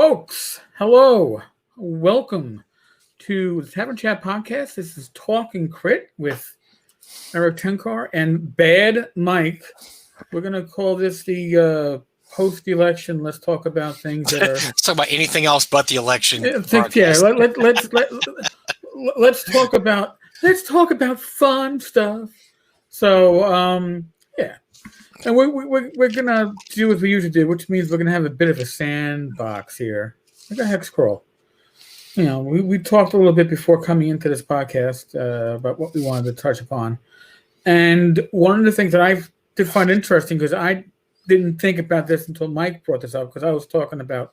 Folks, hello. Welcome to the Tavern Chat Podcast. This is Talking Crit with Eric Tenkar and Bad Mike. We're going to call this the post-election. Let's talk about things that are... Let's talk about anything else but the election. Let's talk about fun stuff. So, yeah. And we're gonna do what we usually do, which means we're gonna have a bit of a sandbox here, like a hex crawl. You know, we talked a little bit before coming into this podcast about what we wanted to touch upon, and one of the things that I did find interesting, because I didn't think about this until Mike brought this up, because I was talking about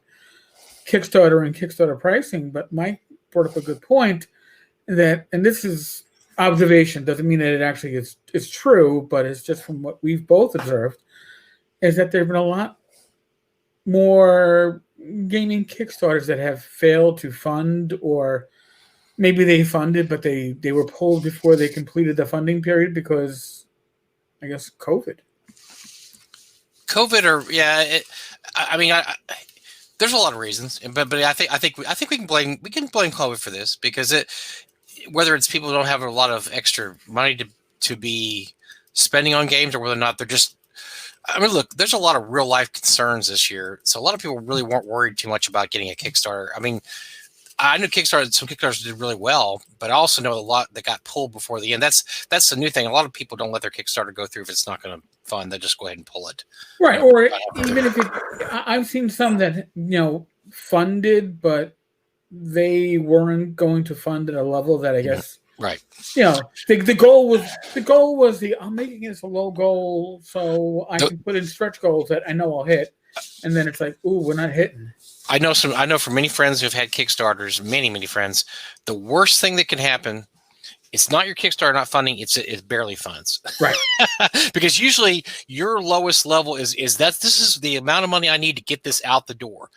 Kickstarter and Kickstarter pricing, but Mike brought up a good point that, and this is observation, doesn't mean that it actually is true, but it's just from what we've both observed, is that there have been a lot more gaming Kickstarters that have failed to fund, or maybe they funded, but they were pulled before they completed the funding period because, I guess, COVID. There's a lot of reasons, but I think we can blame COVID for this, because whether it's people who don't have a lot of extra money to be spending on games, or whether or not they're just, look, there's a lot of real life concerns this year. So a lot of people really weren't worried too much about getting a Kickstarter. I mean, I knew some Kickstarters did really well, but I also know a lot that got pulled before the end. That's the new thing. A lot of people don't let their Kickstarter go through if it's not going to fund. They just go ahead and pull it. Right. Or even if I've seen some that, funded, but they weren't going to fund at a level that I guess, right. The goal was I'm making this a low goal so I can put in stretch goals that I know I'll hit, and then it's like, ooh, we're not hitting. I know from many friends who've had Kickstarters, many friends, the worst thing that can happen, it's not your Kickstarter not funding, it barely funds. Right. Because usually your lowest level is this is the amount of money I need to get this out the door.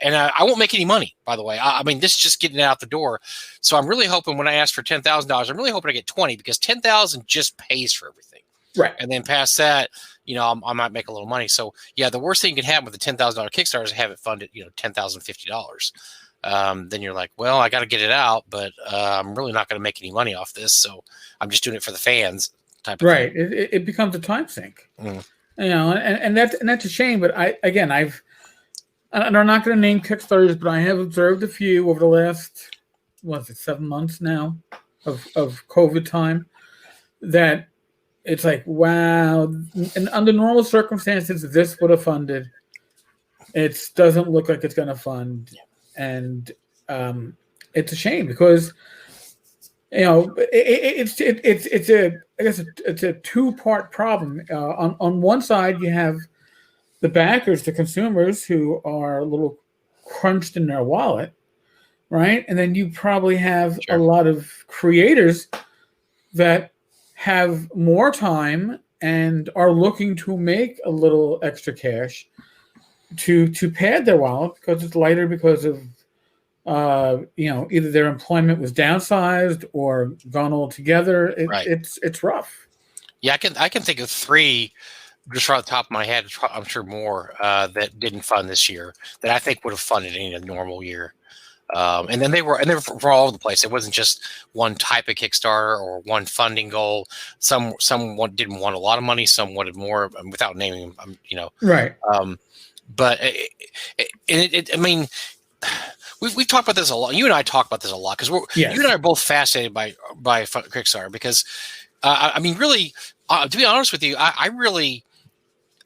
And I won't make any money, by the way. This is just getting it out the door. So I'm really hoping when I ask for $10,000, I'm really hoping I get 20, because 10,000 just pays for everything. Right. And then past that, I might make a little money. So yeah, the worst thing can happen with the $10,000 Kickstarter is have it funded, $10,050. Then you're like, well, I got to get it out, but I'm really not going to make any money off this. So I'm just doing it for the fans type of thing. It becomes a time sink, and that's a shame. But and I'm not going to name Kickstarters, but I have observed a few over the last, 7 months now of COVID time, that it's like, wow. And under normal circumstances, this would have funded. It doesn't look like it's going to fund. And it's a shame, because, it's a two-part problem. On one side, you have the backers, the consumers, who are a little crunched in their wallet, right? And then you probably have a lot of creators that have more time and are looking to make a little extra cash to pad their wallet, because it's lighter because of either their employment was downsized or gone altogether. It's rough. Yeah, I can think of three just right off the top of my head. I'm sure more that didn't fund this year that I think would have funded in a normal year. And then they were from all over the place. It wasn't just one type of Kickstarter or one funding goal. Some didn't want a lot of money. Some wanted more, without naming them. Right. But we've talked about this a lot. You and I talk about this a lot, because you and I are both fascinated by Kickstarter, because really, to be honest with you,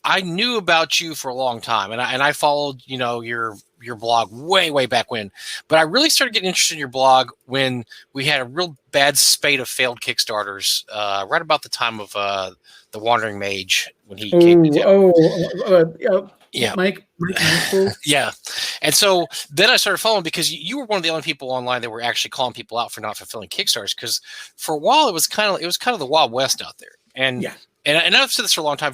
I knew about you for a long time, and I followed your blog way back when, but I really started getting interested in your blog when we had a real bad spate of failed Kickstarters, right about the time of the Wandering Mage, when he came to Mike. Yeah. And so then I started following, because you were one of the only people online that were actually calling people out for not fulfilling Kickstarters, because for a while it was kind of the Wild West out there. And I've said this for a long time.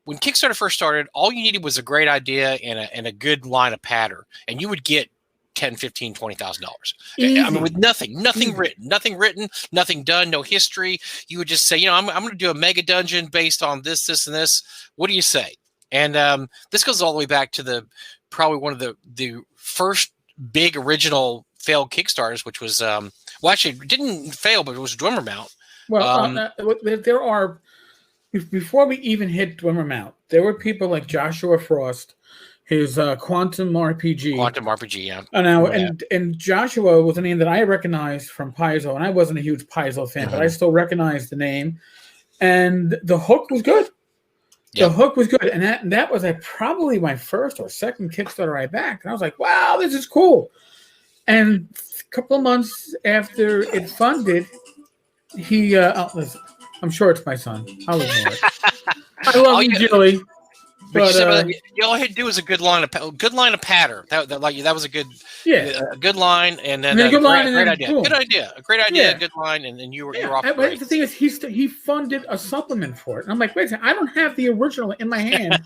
When Kickstarter first started, all you needed was a great idea and a good line of patter, and you would get $10,000, $15,000, $20,000. With nothing written, nothing done, no history. You would just say, I'm going to do a mega dungeon based on this, and this. What do you say? And this goes all the way back to probably one of the first big original failed Kickstarters, which was well, actually it didn't fail, but it was Dwimmer Mount. Well, there are, before we even hit Dwimmer Mount, there were people like Joshua Frost, his Quantum RPG. Quantum RPG, yeah. And Joshua was a name that I recognized from Paizo, and I wasn't a huge Paizo fan, but I still recognized the name. And the hook was good. The hook was good, and that was probably my first or second Kickstarter I backed. And I was like, wow, this is cool. And a couple of months after it funded, he listen, I'm sure it's my son. I'll ignore it. I love you, Julie. But all he had to do was a good line of patter. That was a good line, and then a great idea, good line, and then you were off. But the thing is, he funded a supplement for it, and I'm like, wait a second, I don't have the original in my hand.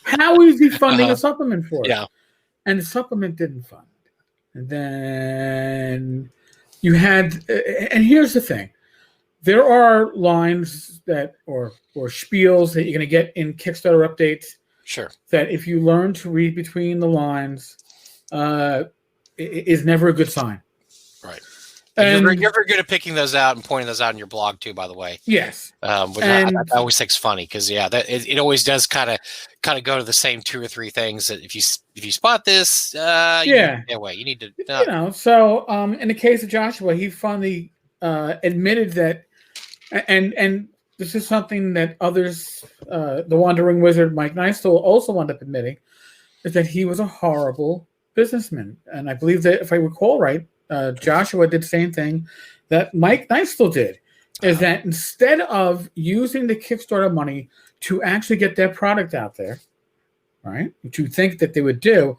How is he funding a supplement for it? Yeah, and the supplement didn't fund. And then you had, and here's the thing. There are lines that or spiels that you're going to get in Kickstarter updates. Sure. That if you learn to read between the lines, is never a good sign. Right. And you're very good at picking those out and pointing those out in your blog too, by the way. Yes. Which I always think is funny because it always does kind of go to the same 2 or 3 things that if you spot this, you need to. So in the case of Joshua, he finally admitted that, and this is something that others, the Wandering Wizard, Mike Neistel, also wound up admitting, is that he was a horrible businessman. And I believe that, if I recall right, Joshua did the same thing that Mike Neistel did, is that instead of using the Kickstarter money to actually get their product out there, right, which you think that they would do,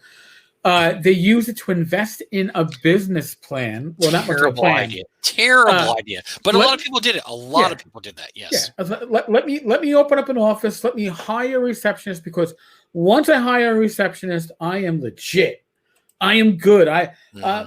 they use it to invest in a business plan. Well, not much of a plan. Terrible idea. But a lot of people did it. A lot of people did that. Yes. Yeah. Let me open up an office. Let me hire a receptionist, because once I hire a receptionist, I am legit. I am good.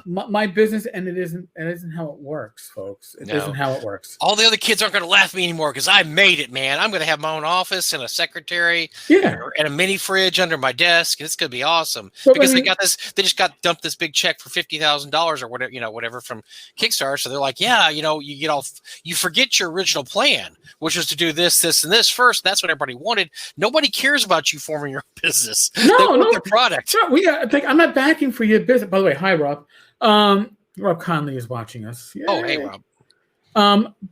My business, and it isn't how it works, folks. It isn't how it works. All the other kids aren't going to laugh at me anymore because I made it, man. I'm going to have my own office and a secretary, and a mini fridge under my desk. And it's going to be awesome because they got this. They just got dumped this big check for $50,000 or whatever, whatever from Kickstarter. So they're like, you get all, you forget your original plan, which was to do this, this, and this first. That's what everybody wanted. Nobody cares about you forming your own business. No, their product. No, I'm not backing for your business. By the way, hi, Rob. Rob Conley is watching us. Yay. Oh, hey, Rob.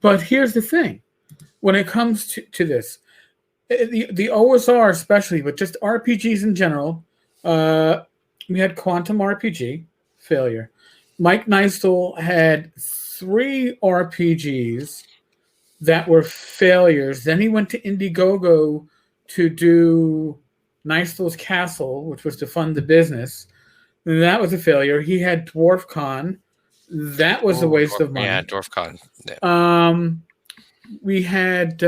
But here's the thing. When it comes to this, the OSR especially, but just RPGs in general, we had Quantum RPG, failure. Mike Neistel had 3 RPGs that were failures. Then he went to Indiegogo to do Neistel's Castle, which was to fund the business. That was a failure. He had DwarfCon. That was a waste of money. Yeah, DwarfCon. Yeah. We had...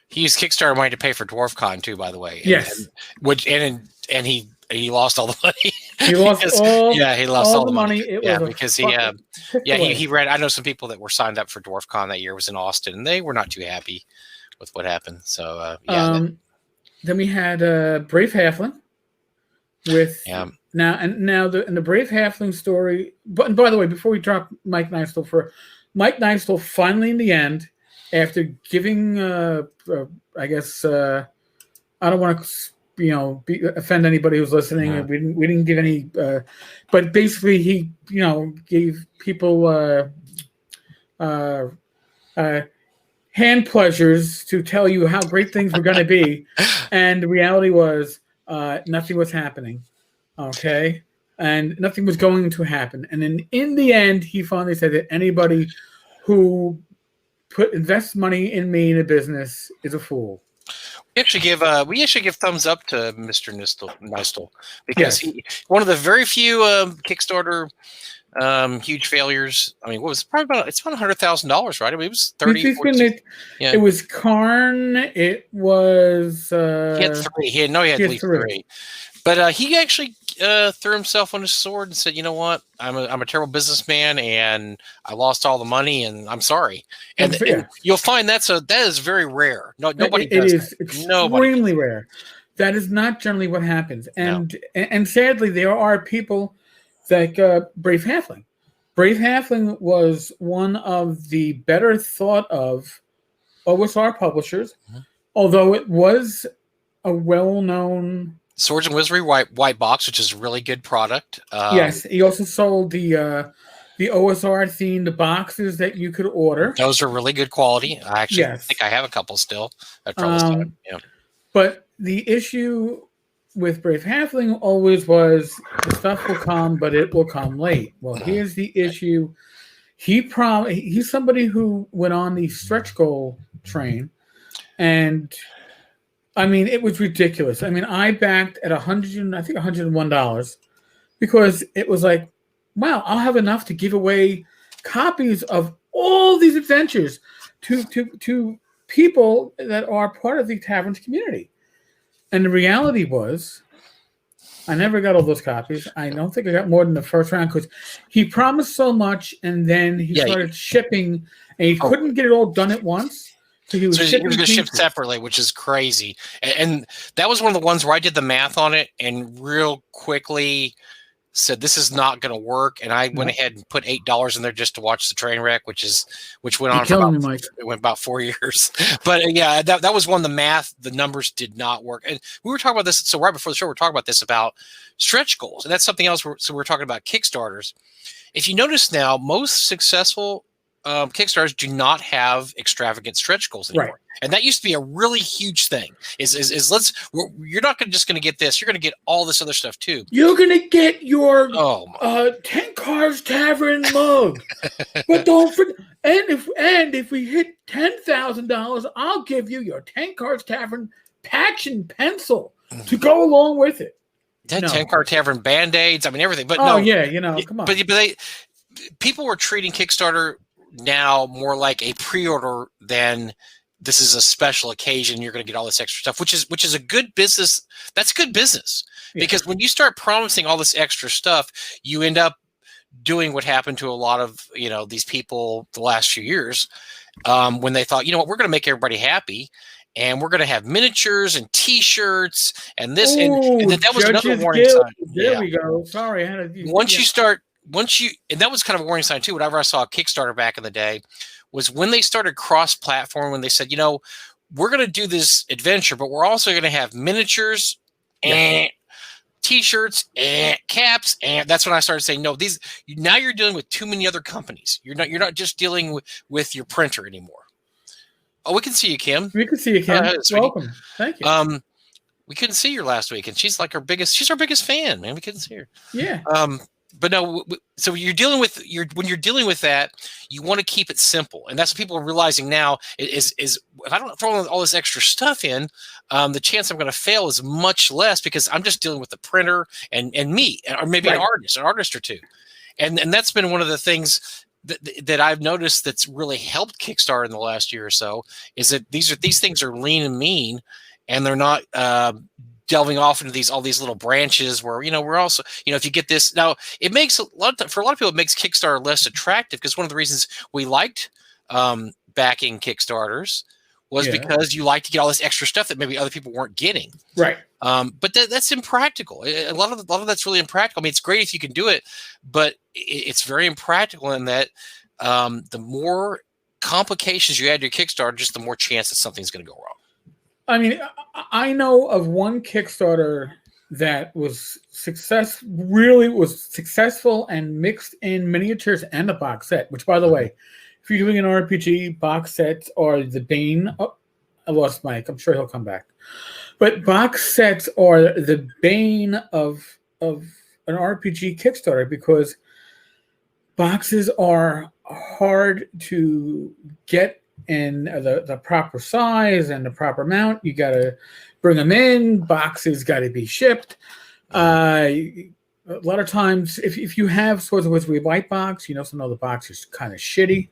he used Kickstarter money to pay for DwarfCon too, by the way. Yes. And he lost all the money. He lost he lost all the money. It was because he read. I know some people that were signed up for DwarfCon that year. It was in Austin, and they were not too happy with what happened. So then we had Brave Halfling with now the Brave Halfling story. But by the way, before we drop Mike Neistel finally in the end, after giving I guess I don't want to offend anybody who's listening. No. We didn't give any, but basically he gave people hand pleasures to tell you how great things were going to be, and the reality was nothing was happening. Okay, and nothing was going to happen. And then in the end, he finally said that anybody who invests money in me in a business is a fool. We actually give thumbs up to Mr. Neistel because he one of the very few Kickstarter huge failures. I mean, what was probably about $100,000, right? I mean, it was 30. It was Karn. It was he had 3. He had at least 3. But he actually threw himself on his sword and said, "You know what? I'm a terrible businessman, and I lost all the money, and I'm sorry." And you'll find that is very rare. Nobody does that. It is extremely rare. That is not generally what happens. No. And sadly, there are people like Brave Halfling. Brave Halfling was one of the better thought of OSR publishers, although it was a well-known Swords and Wizardry white box, which is a really good product. Yes, he also sold the OSR themed boxes that you could order. Those are really good quality. I actually Yes. think I have a couple still. Yeah. But the issue with Brave Halfling always was the stuff will come, but it will come late. Well, here's the issue. He's somebody who went on the stretch goal train, and I mean, it was ridiculous. I mean, I backed at $101 because it was like, wow, I'll have enough to give away copies of all these adventures to people that are part of the Taverns community. And the reality was, I never got all those copies. I don't think I got more than the first round because he promised so much, and then he started shipping, and he couldn't get it all done at once. So he was going to ship separately, which is crazy. And that was one of the ones where I did the math on it and real quickly said this is not going to work, and I went ahead and put $8 in there just to watch the train wreck, which went on for about 4 years. But yeah, that was one of the numbers did not work. And we were talking about this, so right before the show, we're talking about this about stretch goals, and that's something else. We're talking about Kickstarters. If you notice now, most successful Kickstarters do not have extravagant stretch goals anymore. Right. And that used to be a really huge thing. You're not just going to get this. You're going to get all this other stuff too. You're going to get your Tenkar's Tavern mug, but don't forget. And if we hit $10,000, I'll give you your Tenkar's Tavern patch and pencil to go along with it. Tenkar Tavern Band-Aids. I mean everything. But come on. But people were treating Kickstarter now more like a pre-order than this is a special occasion. You're going to get all this extra stuff, which is a good business. That's good business because when you start promising all this extra stuff, you end up doing what happened to a lot of these people the last few years when they thought, we're going to make everybody happy. And we're going to have miniatures and T-shirts and this, and that was another warning sign. There we go. Sorry, and that was kind of a warning sign too. Whenever I saw Kickstarter back in the day, was when they started cross-platform. When they said, we're going to do this adventure, but we're also going to have miniatures and T-shirts and caps, and that's when I started saying, no, now you're dealing with too many other companies. You're not just dealing with your printer anymore. Oh, we can see you, Kim. We can see you, Kim. Welcome. Thank you. We couldn't see her last week, and she's our biggest fan, man. We couldn't see her. Yeah. But no, so when you're dealing with that, you want to keep it simple, and that's what people are realizing now. Is if I don't throw all this extra stuff in, the chance I'm going to fail is much less because I'm just dealing with the printer and me, or maybe an artist or two, and that's been one of the things that I've noticed that's really helped Kickstarter in the last year or so is that these things are lean and mean, and they're not delving off into all these little branches where we're also if you get this now, it makes for a lot of people it makes Kickstarter less attractive because one of the reasons we liked backing Kickstarters was because you like to get all this extra stuff that maybe other people weren't getting. Right. But that's impractical. A lot of that's really impractical. I mean, it's great if you can do it, but it's very impractical in that the more complications you add to your Kickstarter, just the more chance that something's going to go wrong. I mean, I know of one Kickstarter that was successful and mixed in miniatures and a box set, which, by the way, if you're doing an RPG, box sets are the bane. Oh, I lost Mike. I'm sure he'll come back. But box sets are the bane of an RPG Kickstarter because boxes are hard to get in the proper size and the proper amount. You got to bring them in. Boxes got to be shipped. A lot of times, if you have Swords of Wizardry white box, some of the box is kind of shitty.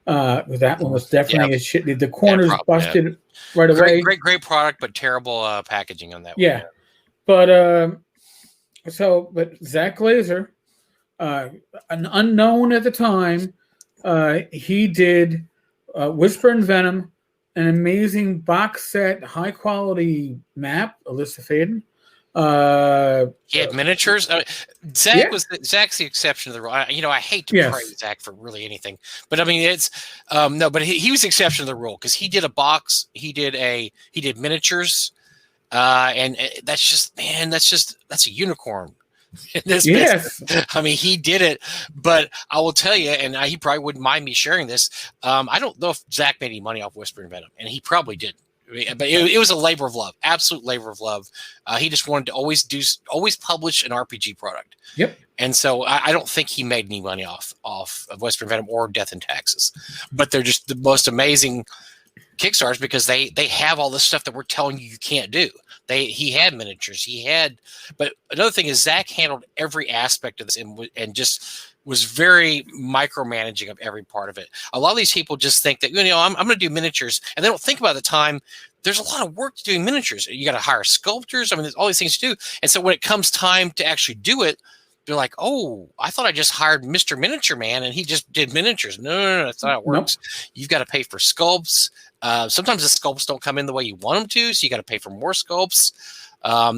That one was definitely a shitty. The corners busted right away. Great product, but terrible packaging on that one. Yeah. But Zach Glazer, an unknown at the time, he did Whisper and Venom, an amazing box set, high quality map, Alyssa Faden. He had miniatures. Zach's the exception to the rule. I hate to praise Zach for really anything, but I mean it's no, but he was the exception to the rule because he did a box, he did miniatures, and that's a unicorn. In this business. I mean, he did it, but I will tell you, and he probably wouldn't mind me sharing this. I don't know if Zach made any money off Whispering Venom, and he probably did. But it was a labor of love, absolute labor of love. He just wanted to always publish an RPG product. Yep. And so I don't think he made any money off of Whispering Venom or Death and Taxes, but they're just the most amazing Kickstarters because they have all this stuff that we're telling you can't do. He had miniatures, but another thing is Zach handled every aspect of this and just was very micromanaging of every part of it. A lot of these people just think that, I'm going to do miniatures, and they don't think about the time. There's a lot of work to doing miniatures. You got to hire sculptors. I mean, there's all these things to do. And so when it comes time to actually do it, they're like, oh, I thought I just hired Mr. Miniature Man and he just did miniatures. No, that's not how it works. Nope. You've got to pay for sculpts. Sometimes the sculpts don't come in the way you want them to, so you got to pay for more sculpts.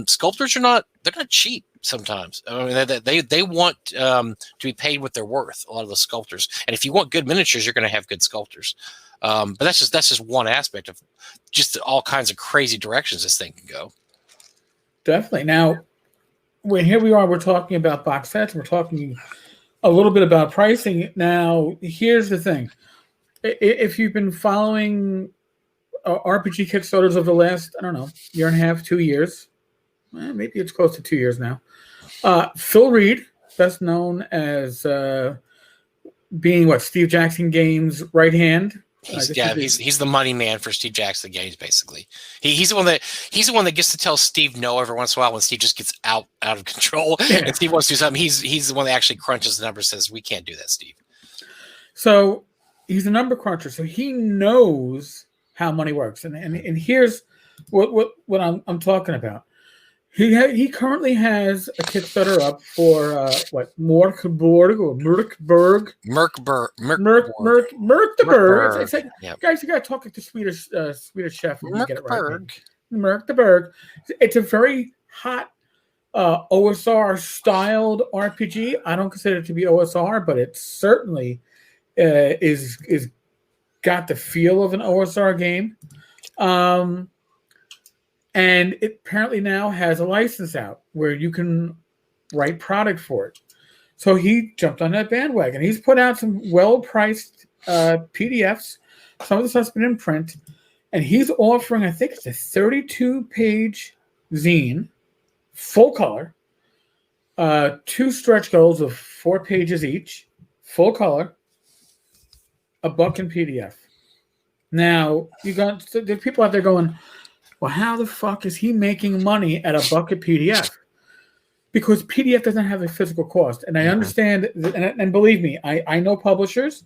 Sculptors they're not cheap sometimes. I mean, they want to be paid what they're worth, a lot of the sculptors. And if you want good miniatures, you're going to have good sculptors. But that's just one aspect of just all kinds of crazy directions this thing can go. Definitely. Now, here we are, we're talking about box sets. We're talking a little bit about pricing. Now, here's the thing. If you've been following RPG Kickstarters over the last, year and a half, 2 years, maybe it's close to 2 years now. Phil Reed, best known as being Steve Jackson Games' right hand. He's the money man for Steve Jackson Games, basically. He's the one that gets to tell Steve no every once in a while when Steve just gets out of control and Steve wants to do something. He's the one that actually crunches the numbers, says we can't do that, Steve. So he's a number cruncher, so he knows how money works, and here's what I'm talking about. He currently has a Kickstarter up for Merkborg or Merkberg. Merkberg. It's like, guys, you got to talk like the Swedish chef and you get it right. Merkberg. It's a very hot OSR styled RPG. I don't consider it to be OSR, but it certainly is got the feel of an OSR game. And it apparently now has a license out where you can write product for it. So he jumped on that bandwagon. He's put out some well-priced PDFs. Some of the stuff's been in print. And he's offering, I think it's a 32-page zine, full color, 2 stretch goals of 4 pages each, full color, $1 in PDF. Now, there's people out there going, well, how the fuck is he making money at $1 a PDF? Because PDF doesn't have a physical cost. And I understand, and believe me, I know publishers,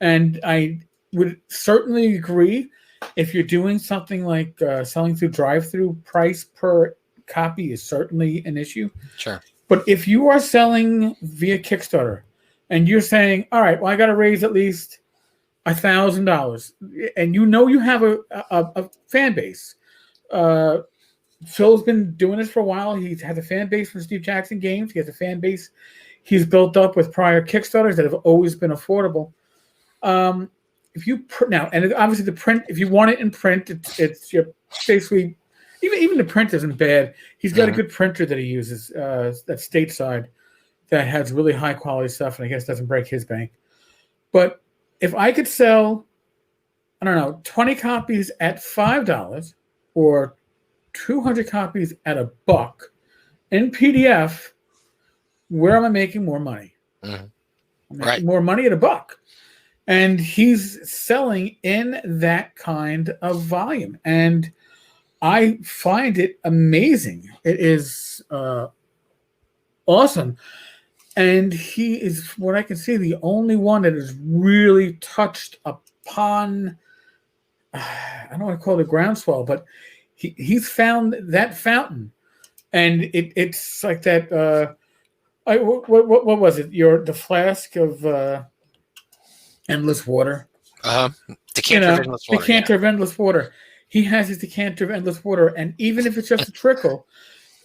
and I would certainly agree if you're doing something like selling through drive-through, price per copy is certainly an issue. Sure. But if you are selling via Kickstarter and you're saying, all right, well, I got to raise at least $1,000, and you have a fan base. Phil's been doing this for a while. He has a fan base from Steve Jackson Games. He has a fan base he's built up with prior Kickstarters that have always been affordable. If you now, and obviously the print, if you want it in print, it's basically even the print isn't bad. He's got a good printer that he uses that's stateside that has really high quality stuff, and I guess doesn't break his bank. But if I could sell, 20 copies at $5 or 200 copies at $1 in PDF, where am I making more money? I'm making more money at $1. And he's selling in that kind of volume. And I find it amazing. It is awesome. And he is, what I can see, the only one that has really touched upon, I don't want to call it a groundswell, but he's found that fountain. And it's like that, what was it? The flask of endless water. Decanter of endless water. Decanter of endless water. He has his decanter of endless water, and even if it's just a trickle,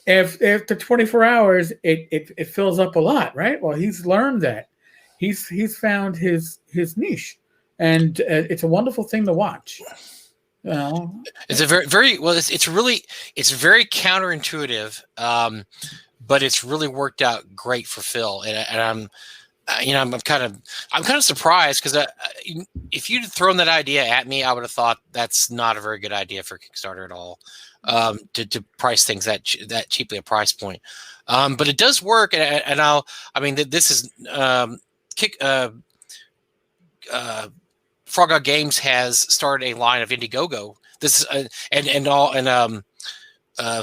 after 24 hours, it fills up a lot, right? Well, he's learned that. He's found his niche, and it's a wonderful thing to watch. It's a very well. It's very counterintuitive, but it's really worked out great for Phil, and I'm kind of surprised because if you'd thrown that idea at me, I would have thought that's not a very good idea for Kickstarter at all. To price things that cheaply a price point, but it does work, this is Frog God Games has started a line of Indiegogo. This is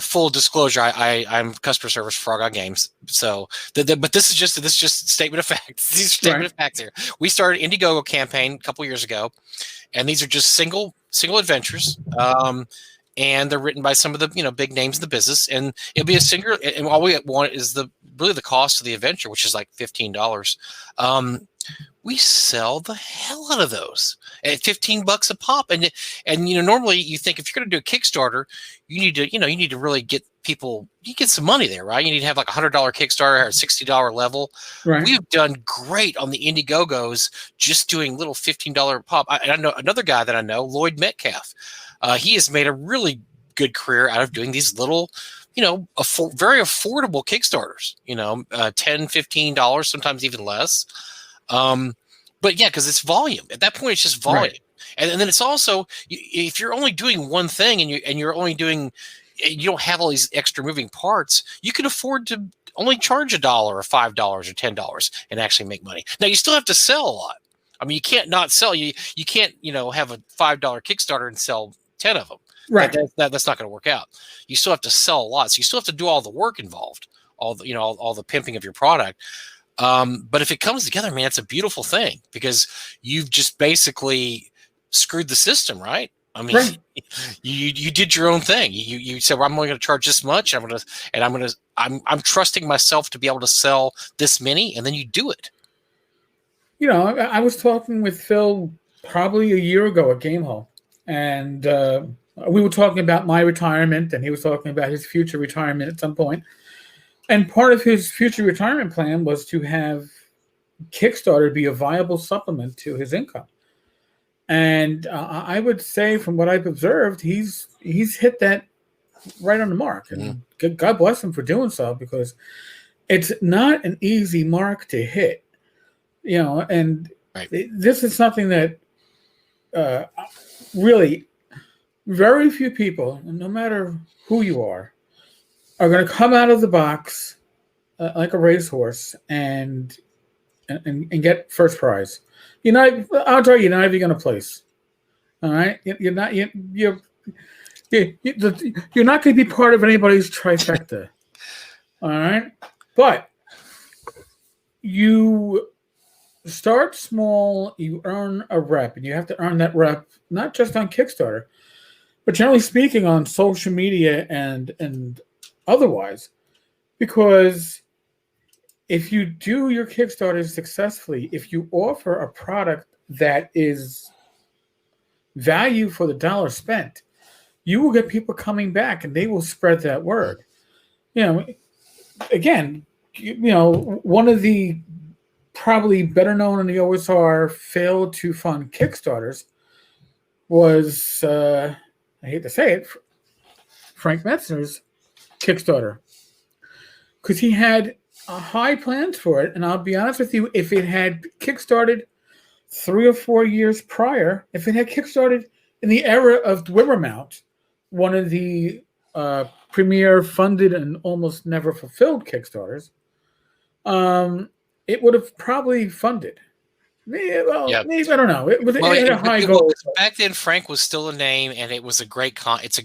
full disclosure, I'm customer service for Frog God Games. So, but this is just statement of facts. These are statement of facts here. We started an Indiegogo campaign a couple years ago, and these are just single adventures. And they're written by some of the big names in the business, and it'll be a single. And all we want is really the cost of the adventure, which is like $15. We sell the hell out of those at $15 a pop. And normally you think if you're going to do a Kickstarter, you need to really get people, you get some money there, right? You need to have like $100 Kickstarter or $60 level. Right. We've done great on the Indiegogos, just doing little $15 pop. I know another guy that I know, Lloyd Metcalf. He has made a really good career out of doing these little, very affordable Kickstarters, $10, $15, sometimes even less. But yeah, because it's volume. At that point, it's just volume. Right. And then it's also, if you're only doing one thing and you're only doing, you don't have all these extra moving parts, you can afford to only charge $1 or $5 or $10 and actually make money. Now, you still have to sell a lot. I mean, you can't not sell. You can't, have a $5 Kickstarter and sell 10 of them. Right. That's not going to work out. You still have to sell a lot. So you still have to do all the work involved, all the pimping of your product. But if it comes together, man, it's a beautiful thing because you've just basically screwed the system, right? I mean, right. You did your own thing. You said, well, I'm only going to charge this much. I'm trusting myself to be able to sell this many, and then you do it. I was talking with Phil probably a year ago at Game Hall, and we were talking about my retirement, and he was talking about his future retirement at some point. And part of his future retirement plan was to have Kickstarter be a viable supplement to his income. And I would say, from what I've observed, he's hit that right on the mark. And God bless him for doing so, because it's not an easy mark to hit. And this is something that really very few people, no matter who you are going to come out of the box like a racehorse and get first prize. I'll tell you, you're not even going to place. All right, you're not going to be part of anybody's trifecta. All right, but you start small. You earn a rep, and you have to earn that rep not just on Kickstarter, but generally speaking on social media and otherwise, because if you do your Kickstarter successfully, if you offer a product that is value for the dollar spent, you will get people coming back and they will spread that word. Again, one of the probably better known in the OSR failed to fund Kickstarters was, I hate to say it, Frank Metzner's Kickstarter, because he had high plans for it. And I'll be honest with you, if it had kickstarted 3 or 4 years prior, if it had kickstarted in the era of Dwimmermount, one of the premier funded and almost never fulfilled Kickstarters, it would have probably funded. Maybe, I don't know. It had a high goal. Back then, Frank was still a name, and it was a great it's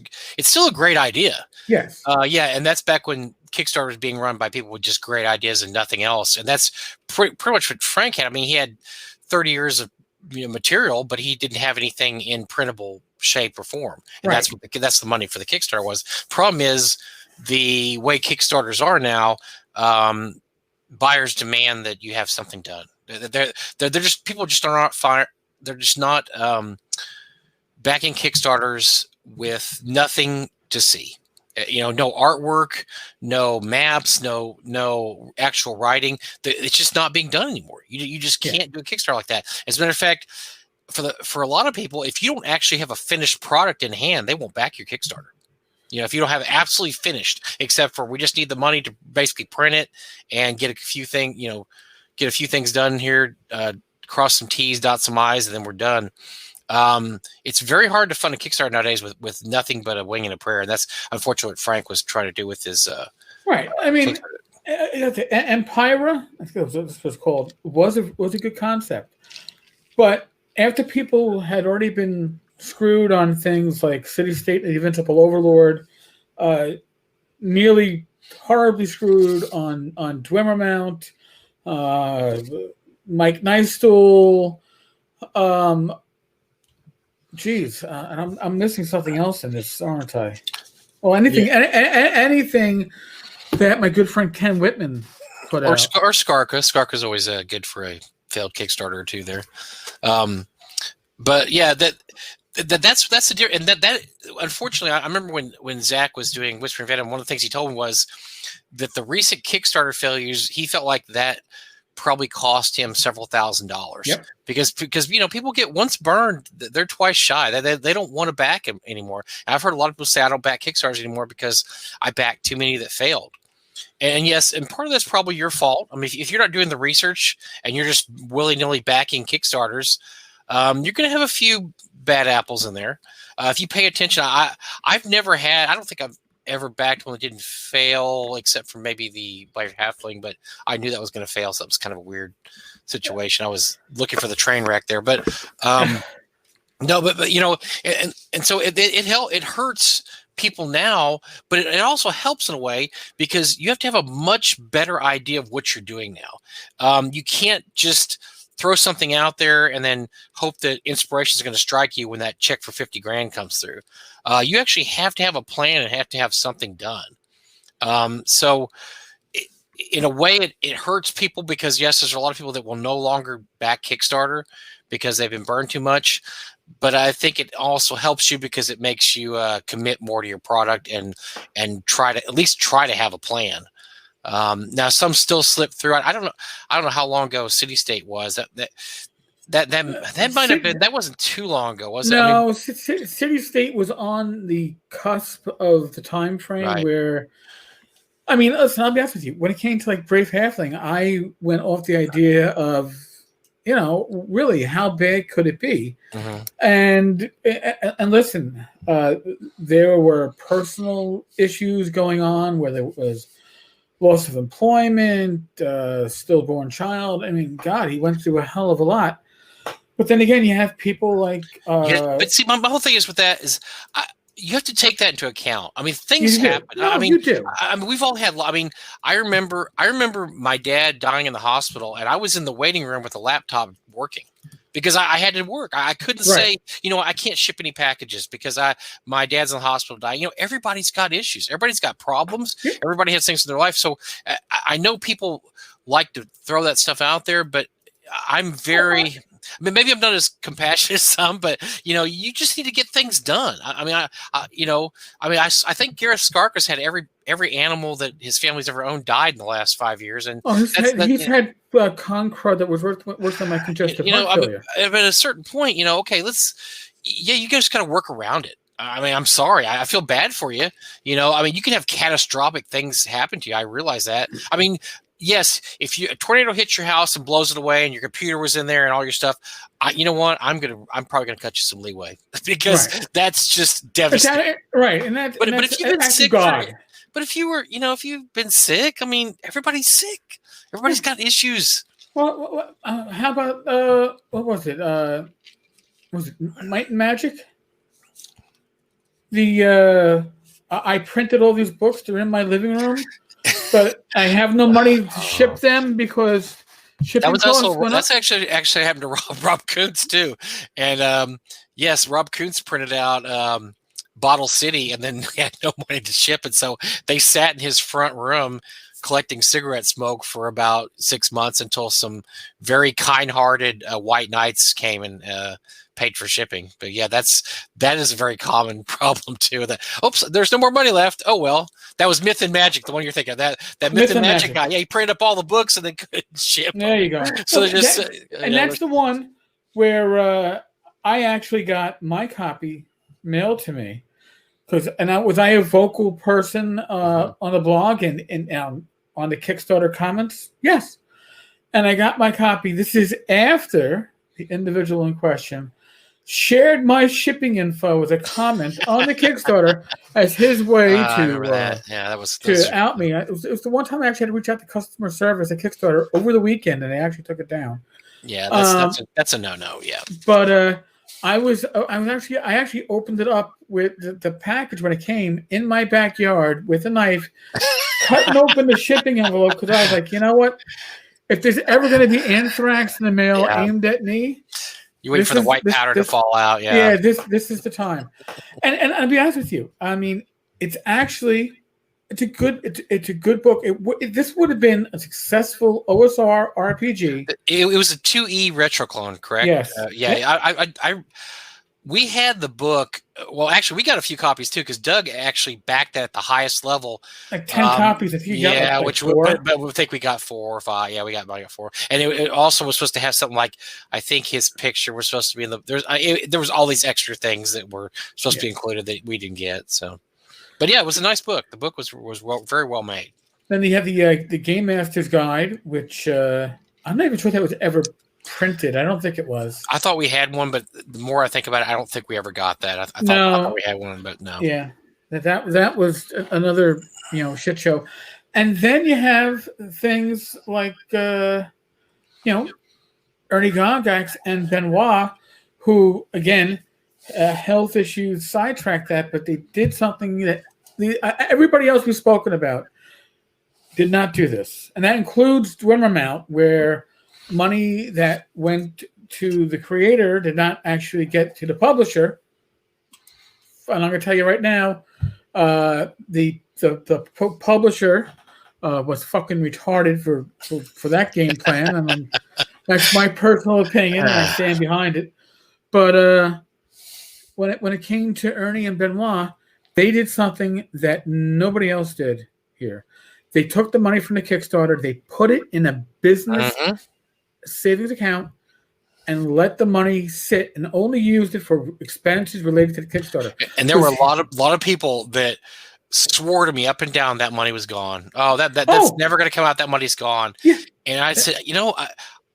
still a great idea. Yes. And that's back when Kickstarter was being run by people with just great ideas and nothing else. And that's pretty much what Frank had. I mean, he had 30 years of material, but he didn't have anything in printable shape or form. And that's the money for the Kickstarter was. Problem is, the way Kickstarters are now, buyers demand that you have something done. They're just, people just are not fire. They're just not backing Kickstarters with nothing to see. No artwork, no maps, no actual writing. It's just not being done anymore. You just can't do a Kickstarter like that. As a matter of fact, for a lot of people, if you don't actually have a finished product in hand, they won't back your Kickstarter. If you don't have it absolutely finished, except for we just need the money to basically print it and get a few things done here, cross some T's, dot some I's, and then we're done. It's very hard to fund a Kickstarter nowadays with nothing but a wing and a prayer, and that's unfortunately what Frank was trying to do with his. Right. I mean, Empira, I think this was called, was a good concept, but after people had already been screwed on things like City State and the Invincible Overlord, nearly horribly screwed on Dwemermount, Mike Nystol, and I'm missing something else in this, aren't I? Well, anything that my good friend Ken Whitman put out. Or Skarka. Skarka's always good for a failed Kickstarter or two there. But yeah, that's the deal. And that unfortunately, I remember when Zach was doing Whispering Venom, one of the things he told me was that the recent Kickstarter failures, he felt like that probably cost him several $1,000s. Yep. Because people get once burned, they're twice shy. They don't want to back him anymore. And I've heard a lot of people say I don't back Kickstarters anymore because I backed too many that failed. And yes, and part of that's probably your fault. I mean, if you're not doing the research and you're just willy-nilly backing Kickstarters, you're going to have a few bad apples in there. If you pay attention, I don't think I've ever backed one that didn't fail, except for maybe the Black Halfling, but I knew that was going to fail, so it was kind of a weird situation. I was looking for the train wreck there, but no, but and so it hurts people now, but it also helps in a way because you have to have a much better idea of what you're doing now. You can't just throw something out there and then hope that inspiration is going to strike you when that check for $50,000 comes through. You actually have to have a plan and have to have something done. So in a way, it hurts people because yes, there's a lot of people that will no longer back Kickstarter because they've been burned too much. But I think it also helps you because it makes you commit more to your product and try to have a plan. Now some still slip through. I don't know how long ago City State was. That might have been. That wasn't too long ago, was it? No, City State was on the cusp of the time frame Right. where. I mean, listen, I'll be honest with you. When it came to like Brave Halfling, I went off the idea of, really how bad could it be? Mm-hmm. And listen, there were personal issues going on where there was loss of employment, stillborn child. I mean, God, he went through a hell of a lot. But then again, you have people like. But see, my whole thing is with that is. You have to take that into account. I mean, things happen. No, I mean, you do. I mean, we've all had. I mean, I remember my dad dying in the hospital, and I was in the waiting room with a laptop working because I had to work. I couldn't say, I can't ship any packages because my dad's in the hospital dying. Everybody's got issues. Everybody's got problems. Yeah. Everybody has things in their life. So I know people like to throw that stuff out there, but I'm very. I mean, maybe I'm not as compassionate as some, but you just need to get things done. I think Gareth Skarkas had every animal that his family's ever owned died in the last 5 years, and he's had Concrud that was worse than my congestive heart failure. But at a certain point, okay, you guys got to work around it. I mean, I'm sorry. I feel bad for you. I mean, you can have catastrophic things happen to you. I realize that. I mean. Yes, if a tornado hits your house and blows it away, and your computer was in there and all your stuff, you know what? I'm probably gonna cut you some leeway because that's just devastating. Right, and that. But if you've been sick, but if you've been sick, I mean, everybody's sick. Everybody's got issues. Well, how about what was it? Was it Might and Magic? I printed all these books. They're in my living room. But I have no money to ship them because shipping costs went up. That's actually happened to Rob Kuntz too. And yes, Rob Kuntz printed out Bottle City and then had no money to ship it. So they sat in his front room collecting cigarette smoke for about 6 months until some very kind-hearted white knights came and paid for shipping. But yeah, that is a very common problem too. That oops, there's no more money left. Oh well, that was Myth and Magic, the one you're thinking of. That Myth and Magic guy. Yeah, he printed up all the books and then couldn't ship. There you go. So that's the one where I actually got my copy mailed to me and was I a vocal person on the blog and on the Kickstarter comments? Yes. And I got my copy. This is after the individual in question shared my shipping info as a comment on the Kickstarter as his way to out me. It was the one time I actually had to reach out to customer service at Kickstarter over the weekend, and they actually took it down. Yeah, that's a no-no. Yeah, but I actually opened it up with the package when it came in my backyard with a knife, cutting open the shipping envelope because I was like, you know what? If there's ever going to be anthrax in the mail aimed at me, you wait for the white powder to fall out. Yeah, this is the time. And I'll be honest with you. I mean, it's a good book. This would have been a successful OSR RPG. It was a 2E retro clone, correct? Yes. We had the book. Well, actually, we got a few copies too because Doug actually backed that at the highest level. Like 10 copies. If you got but we think we got 4 or 5. Yeah, we got 4. And it also was supposed to have something like, I think his picture was supposed to be in the. There was all these extra things that were supposed to be included that we didn't get. So, but yeah, it was a nice book. The book was very well made. Then you have the Game Master's Guide, which I'm not even sure that was ever printed. I don't think it was. I thought we had one, but the more I think about it, I don't think we ever got that. I thought we had one, but no. Yeah, that was another shit show. And then you have things like Ernie Gygax and Benoit, who again health issues sidetracked that, but they did something that everybody else we've spoken about did not do this, and that includes Dwimmer Mount, where money that went to the creator did not actually get to the publisher. And I'm going to tell you right now, the publisher was fucking retarded for that game plan, and that's my personal opinion, and I stand behind it. But when it came to Ernie and Benoit, they did something that nobody else did here. They took the money from the Kickstarter, they put it in a business savings account and let the money sit and only used it for expenses related to the Kickstarter. And there were a lot of people that swore to me up and down that money was gone. Oh, that's never going to come out. That money's gone. Yeah. And I said,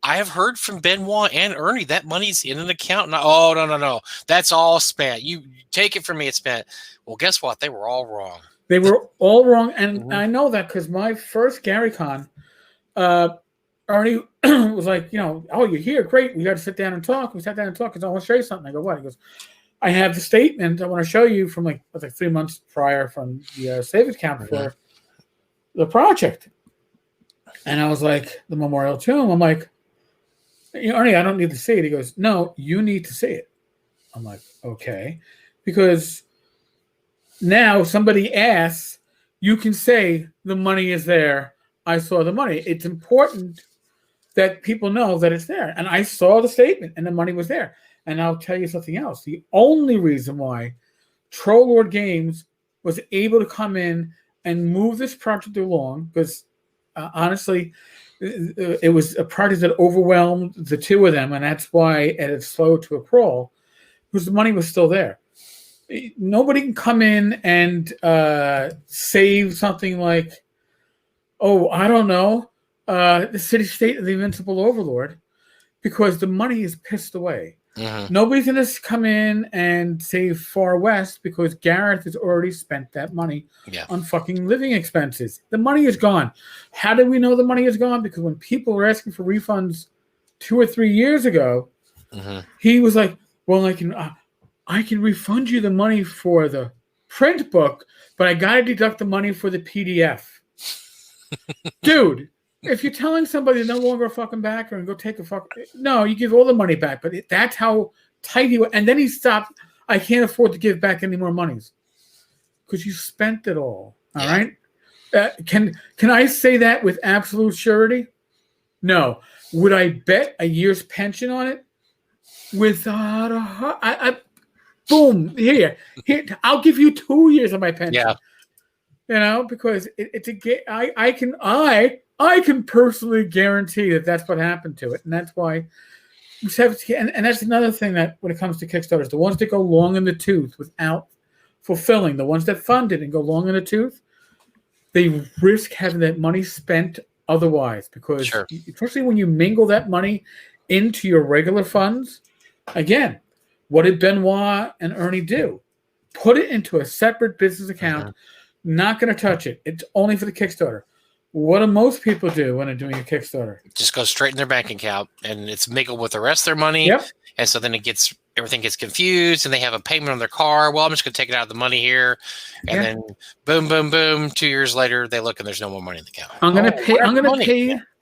I have heard from Benoit and Ernie that money's in an account. No. That's all spent. You take it from me, it's spent. Well, guess what? They were all wrong. They were all wrong. And I know that because my first GaryCon, Ernie was like, oh, you're here. Great. We got to sit down and talk. We sat down and talked because I want to show you something. I go, what? He goes, I have the statement I want to show you from like 3 months prior from the savings account for the project. And I was like, the memorial tomb. I'm like, Ernie, I don't need to see it. He goes, no, you need to see it. I'm like, okay. Because now somebody asks, you can say the money is there. I saw the money. It's important that people know that it's there. And I saw the statement and the money was there. And I'll tell you something else. The only reason why Trollord Games was able to come in and move this project along, because honestly, it was a project that overwhelmed the two of them, and that's why it had slowed to a crawl, because the money was still there. Nobody can come in and save something like, I don't know, the City State of the Invincible Overlord, because the money is pissed away. Nobody's going to come in and save Far West because Gareth has already spent that money on fucking living expenses. The money is gone. How do we know the money is gone? Because when people were asking for refunds 2 or 3 years ago, he was like, well, I can refund you the money for the print book, but I got to deduct the money for the PDF. Dude, if you're telling somebody to no longer a fucking backer and go take a no, you give all the money back. But that's how tight he was. And then he stopped. I can't afford to give back any more monies because you spent it all. All right. Can I say that with absolute surety? No. Would I bet a year's pension on it? without boom, here, I'll give you 2 years of my pension. Yeah. Because it's I can personally guarantee that that's what happened to it, and that's why. And that's another thing that when it comes to Kickstarters, the ones that go long in the tooth without fulfilling, the ones that fund it and go long in the tooth, they risk having that money spent otherwise, because Sure. especially when you mingle that money into your regular funds, again, what did Benoit and Ernie do? Put it into a separate business account, not going to touch it. It's only for the Kickstarter. What do most people do when they're doing a Kickstarter? Just go straight in their bank account, and it's mingled with the rest of their money. Yep. And so then everything gets confused, and they have a payment on their car. Well, I'm just going to take it out of the money here, and then boom, boom, boom. 2 years later, they look and there's no more money in the account. I'm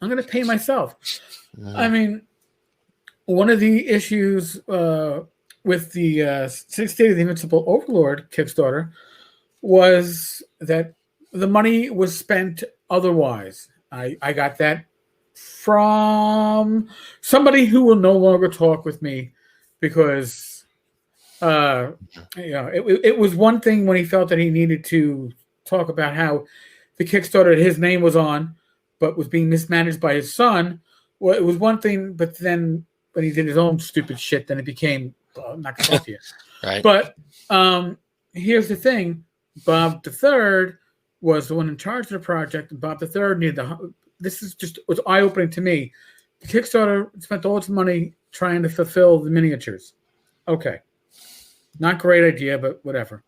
going to pay myself. I mean, one of the issues with the State of the Invincible Overlord Kickstarter was that the money was spent otherwise. I got that from somebody who will no longer talk with me, because it was one thing when he felt that he needed to talk about how the Kickstarter that his name was on but was being mismanaged by his son. Well, it was one thing, but then when he did his own stupid shit, then it became, I'm not going to talk to you. Right. But here's the thing. Bob III was the one in charge of the project, and Bob III needed was eye-opening to me. The Kickstarter spent all its money trying to fulfill the miniatures. Okay. Not great idea, but whatever.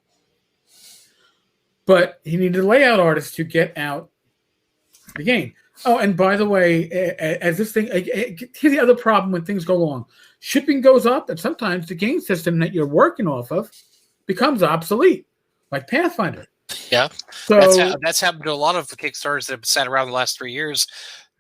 But he needed a layout artist to get out the game. Oh, and by the way, as this thing, here's the other problem when things go wrong. Shipping goes up, and sometimes the game system that you're working off of becomes obsolete, like Pathfinder. Yeah, so that's happened to a lot of the Kickstarters that have sat around the last 3 years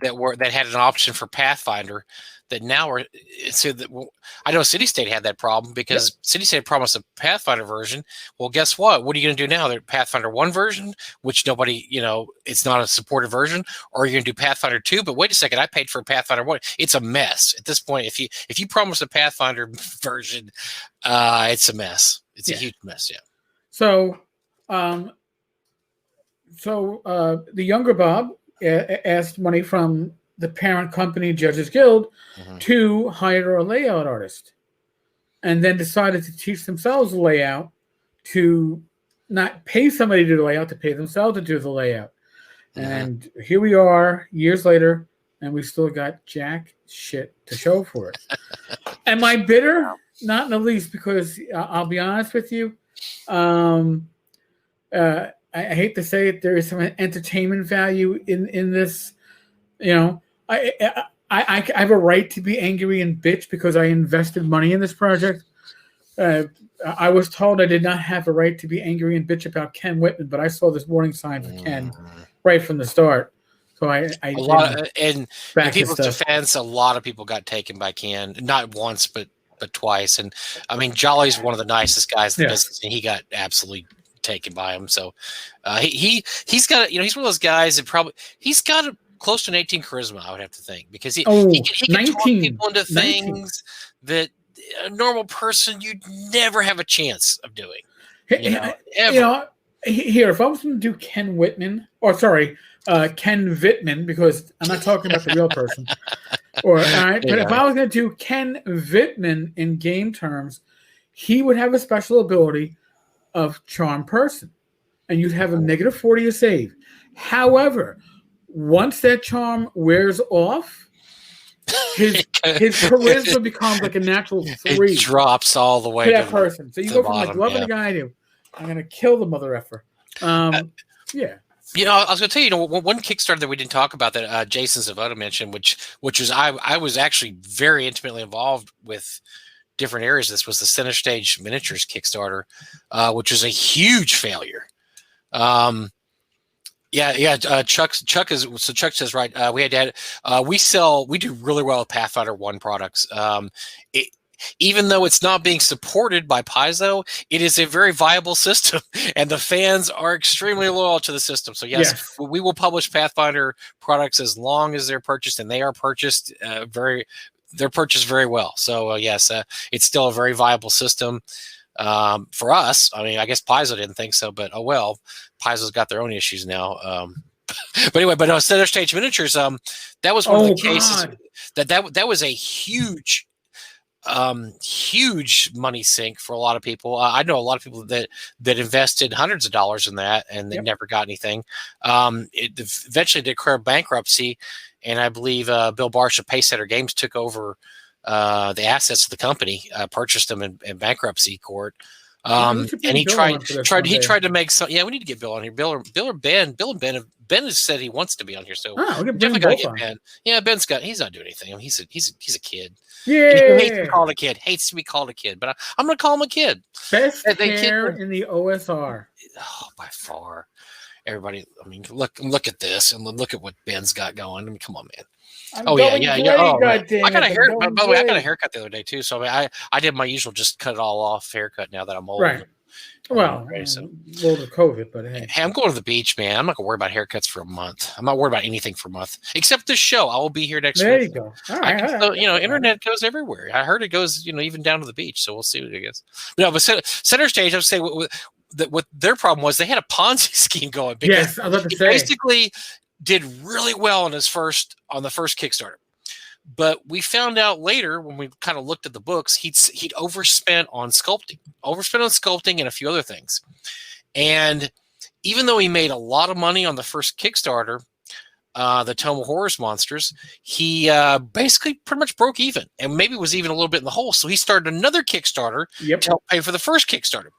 that had an option for Pathfinder. That now are so that I know City State had that problem because City State promised a Pathfinder version. Well, guess what? What are you going to do now? There's Pathfinder 1 version, which nobody, it's not a supported version, or you're going to do Pathfinder 2. But wait a second, I paid for Pathfinder 1. It's a mess at this point. If you promise a Pathfinder version, it's a mess. It's a huge mess. Yeah. So, the younger Bob asked money from the parent company, Judges Guild, to hire a layout artist, and then decided to teach themselves the layout, to not pay somebody to do the layout, to pay themselves to do the layout. And here we are years later, and we still got jack shit to show for it. Am I bitter? Not in the least, because I'll be honest with you. I hate to say it, there is some entertainment value in this. I have a right to be angry and bitch because I invested money in this project. I was told I did not have a right to be angry and bitch about Ken Whitman, but I saw this warning sign for Ken right from the start. So in people's defense, a lot of people got taken by Ken, not once, but twice. And I mean, Jolly's one of the nicest guys in the business, and he got absolutely taken by him. So he's got, he's one of those guys that he's got close to an 18 charisma, I would have to think, because he can talk people into things that a normal person you'd never have a chance of doing. Ever. Here, if I was going to do Ken Whitman, Ken Vittman, because I'm not talking about the real person, but if I was going to do Ken Vittman in game terms, he would have a special ability of Charm Person, and you'd have a -40 to save. However, once that charm wears off, his charisma becomes like a natural 3. It drops all the way to that person. So you go from like loving the guy to I'm going to kill the mother effer. I was going to tell you, one Kickstarter that we didn't talk about that Jason Zavoda mentioned, which was I was actually very intimately involved with different areas. This was the Center Stage Miniatures Kickstarter, which was a huge failure. Chuck says right. We do really well with Pathfinder 1 products. Even though it's not being supported by Paizo, it is a very viable system, and the fans are extremely loyal to the system. So yes, we will publish Pathfinder products as long as they're purchased, and they are purchased very they're purchased very well. So yes, it's still a very viable system for us. I mean, I guess Paizo didn't think so, but oh well. Paizo's got their own issues now. But anyway, but no, Center Stage Miniatures. That was one of the cases that was a huge money sink for a lot of people. I know a lot of people that invested hundreds of dollars in that and they never got anything. It eventually declared bankruptcy, and I believe Bill Barsh of Pacesetter Games took over the assets of the company, purchased them in bankruptcy court. And he tried to make some. Yeah, we need to get Bill on here. Bill or Ben. Bill and Ben has said he wants to be on here, so definitely got to get Ben. Yeah, he's not doing anything. I mean, he's a kid. Yeah, he hates to be called a kid. Hates to be called a kid, but I'm going to call him a kid. Best hair in the OSR. Oh, by far. Everybody, I mean, look at this, and look at what Ben's got going. I mean, come on, man. Oh yeah. Oh, I got a haircut. By the way, I got a haircut the other day too. So I did my usual, just cut it all off haircut now that I'm old. Right. Well, world of COVID, but hey, I'm going to the beach, man. I'm not gonna worry about haircuts for a month. I'm not worried about anything for a month except this show. I will be here next week. There you go. All right. So, internet goes everywhere. I heard it goes, even down to the beach. So we'll see what it is. No, but Center Stage, I would say what their problem was, they had a Ponzi scheme going. Because yes, I was about to say. Basically did really well on the first Kickstarter. But we found out later when we kind of looked at the books, he'd overspent on sculpting and a few other things. And even though he made a lot of money on the first Kickstarter, the Tome of Horrors Monsters, he basically pretty much broke even and maybe was even a little bit in the hole. So he started another Kickstarter to help pay for the first Kickstarter.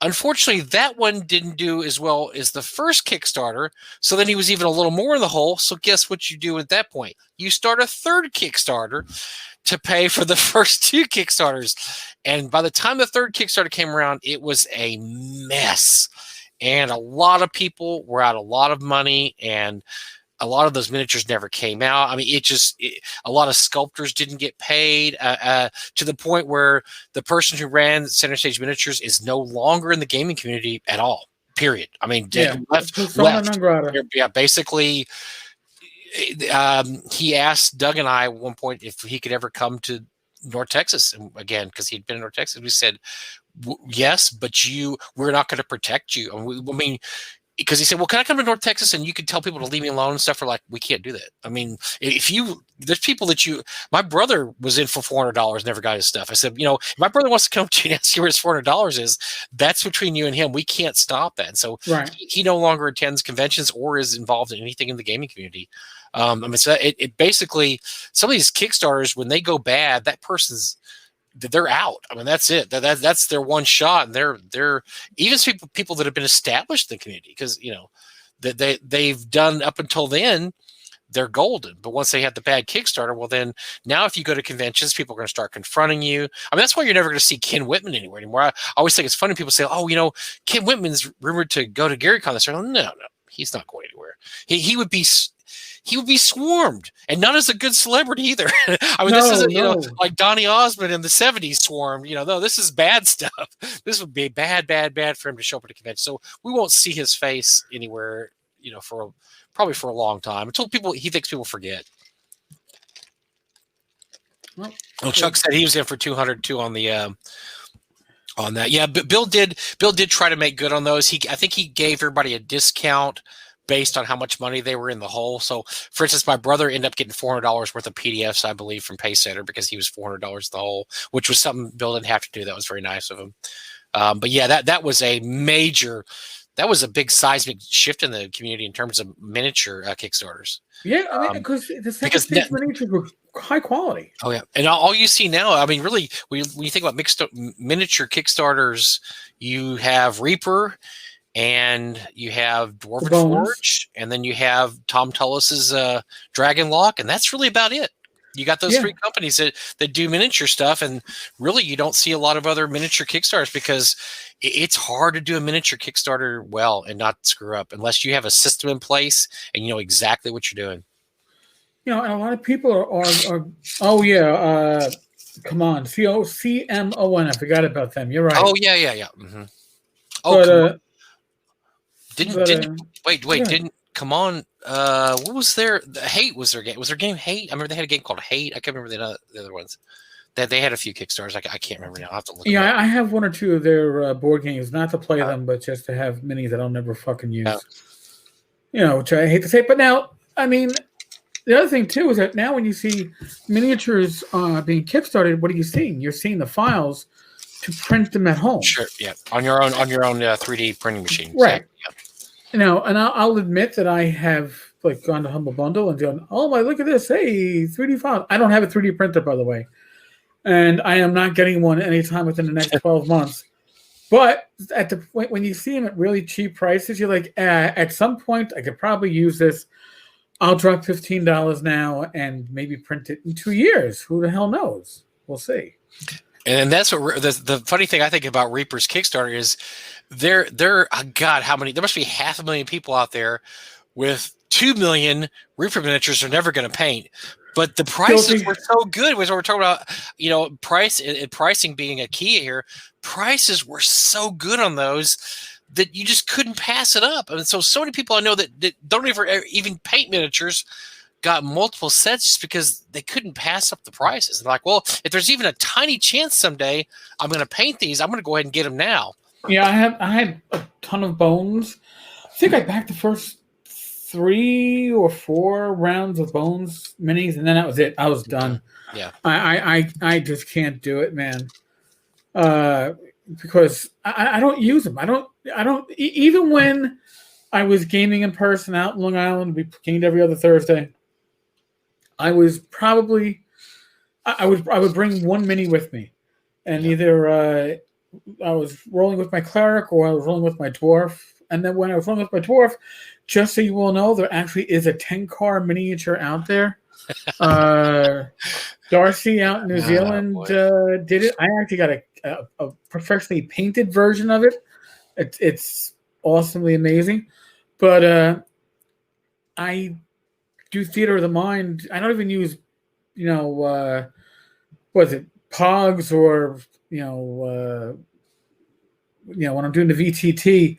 Unfortunately, that one didn't do as well as the first Kickstarter, so then he was even a little more in the hole. So guess what you do at that point? You start a third Kickstarter to pay for the first two Kickstarters. And by the time the third Kickstarter came around, it was a mess. And a lot of people were out a lot of money, and a lot of those miniatures never came out. I mean, a lot of sculptors didn't get paid to the point where the person who ran Center Stage Miniatures is no longer in the gaming community at all, period. I mean, left. Yeah, basically, he asked Doug and I at one point if he could ever come to North Texas. And again, because he'd been in North Texas, we said, yes, but we're not going to protect you. I mean, because he said, well, can I come to North Texas and you can tell people to leave me alone and stuff? We're like, we can't do that. I mean, there's people that my brother was in for $400, never got his stuff. I said, if my brother wants to come to you and ask you where his $400 is, that's between you and him. We can't stop that. And so he no longer attends conventions or is involved in anything in the gaming community. I mean, so it basically, some of these Kickstarters, when they go bad, that person's, they're out. I mean, that's it. That's their one shot, and they're even people that have been established in the community, because they've done up until then, they're golden. But once they had the bad Kickstarter, well, then now if you go to conventions, people are going to start confronting you. I mean, that's why you're never going to see Ken Whitman anywhere anymore. I always think it's funny. People say, "Oh, Ken Whitman's rumored to go to GaryCon this year." No, he's not going anywhere. He would be swarmed, and not as a good celebrity either. I mean, this isn't, like Donny Osmond in the 70s swarmed. No, this is bad stuff. This would be bad for him to show up at a convention. So we won't see his face anywhere, probably for a long time, until he thinks people forget. Well, Chuck said he was in for 202 on the on that. Yeah, but Bill did try to make good on those. I think he gave everybody a discount based on how much money they were in the hole. So, for instance, my brother ended up getting $400 worth of PDFs, I believe, from Pacesetter, because he was $400 in the hole, which was something Bill didn't have to do. That was very nice of him. But yeah, that was a big seismic shift in the community in terms of miniature Kickstarters. Yeah, I mean, because the miniatures were high quality. Oh yeah, and all you see now, I mean, really, when you think about miniature Kickstarters, you have Reaper, and you have Dwarven Forge, and then you have Tom Tullis's Dragon Lock, and that's really about it. You got those three companies that do miniature stuff, and really you don't see a lot of other miniature Kickstarters, because it's hard to do a miniature Kickstarter well and not screw up unless you have a system in place and you know exactly what you're doing. And a lot of people are come on, CMON. I forgot about them. You're right. Oh yeah. Mm-hmm. Oh, but, didn't come on. What was their Hate? Was their game? Was their game Hate? I remember they had a game called Hate. I can't remember the other ones. That they had a few Kickstarters. I can't remember now. I have to look. Yeah, I have one or two of their board games, not to play them, but just to have minis that I'll never fucking use. Which I hate to say. But now, I mean, the other thing too is that now when you see miniatures being kickstarted, what are you seeing? You're seeing the files to print them at home. Sure, yeah, on your own 3D printing machine, right? Yeah. And I'll admit that I have like gone to Humble Bundle and gone, oh my, look at this, hey, 3D file. I don't have a 3D printer, by the way, and I am not getting one anytime within the next 12 months. But at the point when you see them at really cheap prices, you're like, at some point I could probably use this. I'll drop $15 now and maybe print it in 2 years. Who the hell knows? We'll see. And that's what the funny thing I think about Reaper's Kickstarter is they're God, how many? There must be 500,000 people out there with 2 million Reaper miniatures they're never going to paint. But the prices were so good. Was what we're talking about. Pricing being a key here. Prices were so good on those that you just couldn't pass it up. And so many people I know that don't even paint miniatures got multiple sets just because they couldn't pass up the prices. They're like, well, if there's even a tiny chance someday I'm going to paint these, I'm going to go ahead and get them now. Yeah, I had a ton of bones. I think I backed the first 3 or 4 rounds of bones minis, and then that was it. I was done. Yeah, I just can't do it, man. Because I don't use them. I don't even when I was gaming in person out in Long Island, we gamed every other Thursday. I was probably I would bring one mini with me, and either I was rolling with my cleric or I was rolling with my dwarf. And then when I was rolling with my dwarf, just so you all know, there actually is a Tenkar miniature out there. Darcy out in New Zealand did it. I actually got a professionally painted version of it. It's awesomely amazing. But I do theater of the mind. I don't even use, was it Pogs or when I'm doing the VTT.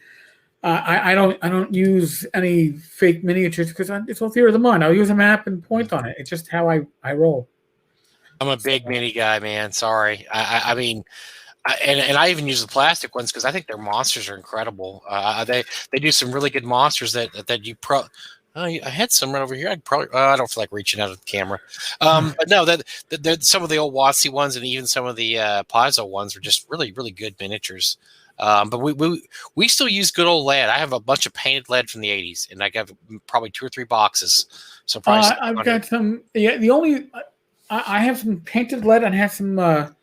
I don't use any fake miniatures because it's all theater of the mind. I'll use a map and point on it. It's just how I roll. I'm a big mini guy, man. Sorry. I mean, and I even use the plastic ones because I think their monsters are incredible. They do some really good monsters that you I had some right over here. I don't feel like reaching out at the camera. But no, that some of the old WotC ones and even some of the Paizo ones are just really, really good miniatures. But we still use good old lead. I have a bunch of painted lead from the 80s, and I got probably 2 or 3 boxes. So probably I've got some. Yeah, I have some painted lead and have some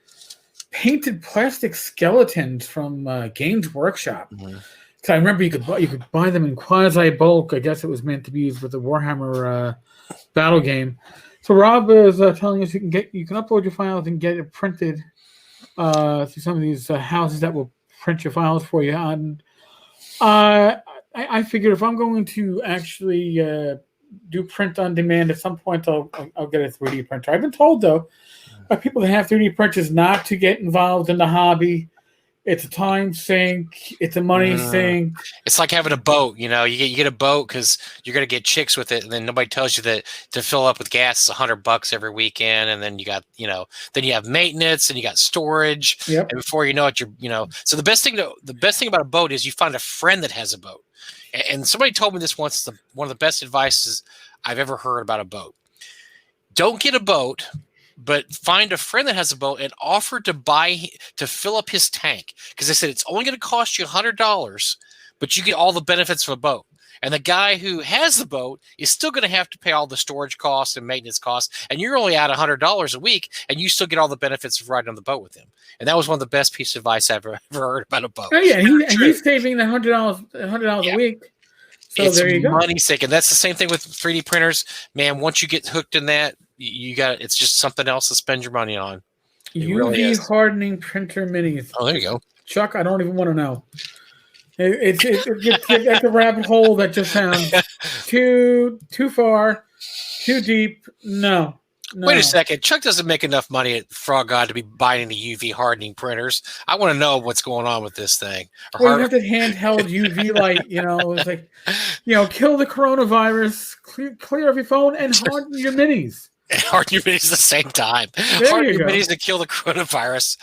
painted plastic skeletons from Games Workshop. Mm-hmm. So I remember you could buy them in quasi bulk. I guess it was meant to be used with the Warhammer battle game. So Rob is telling us you can upload your files and get it printed through some of these houses that will print your files for you. And I figured if I'm going to actually do print on demand at some point, I'll get a 3D printer. I've been told though by people that have 3D printers not to get involved in the hobby. It's a time sink. It's a money sink. It's like having a boat. You get a boat because you're gonna get chicks with it, and then nobody tells you that to fill up with gas is $100 every weekend, and then you got then you have maintenance and you got storage. Yep. And before you know it, So the best thing about a boat is you find a friend that has a boat. And somebody told me this once. One of the best advices I've ever heard about a boat. Don't get a boat, but find a friend that has a boat and offer to fill up his tank. Because they said it's only going to cost you $100, but you get all the benefits of a boat. And the guy who has the boat is still going to have to pay all the storage costs and maintenance costs. And you're only out $100 a week, and you still get all the benefits of riding on the boat with him. And that was one of the best pieces of advice I've ever heard about a boat. Oh, yeah, and he's saving the $100 a week. So it's there you go. Money sick, and that's the same thing with 3D printers, man. Once you get hooked in that, it's just something else to spend your money on. UV hardening printer minis. Oh, there you go, Chuck. I don't even want to know. That's a rabbit hole that just sounds too far, too deep. No. Wait a No. second. Chuck doesn't make enough money at Frog God to be buying any UV hardening printers. I want to know what's going on with this thing. Or Well, you have that handheld UV light. It's like, kill the coronavirus, clear every phone, and harden your minis. harden your minis at the same time. There Harden you your go. minis to kill the coronavirus.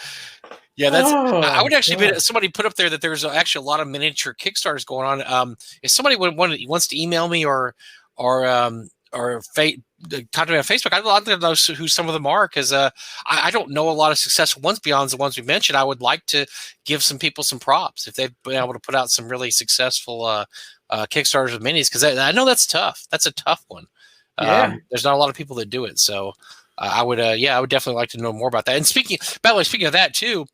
Yeah, I would actually be somebody put up there that there's actually a lot of miniature Kickstarters going on. If somebody wants to email me or talk to me on Facebook, I'd like to know who some of them are, because I don't know a lot of successful ones beyond the ones we mentioned. I would like to give some people some props if they've been able to put out some really successful Kickstarters with minis, because I know that's tough. That's a tough one. Yeah. There's not a lot of people that do it, so I would definitely like to know more about that. And speaking of that too.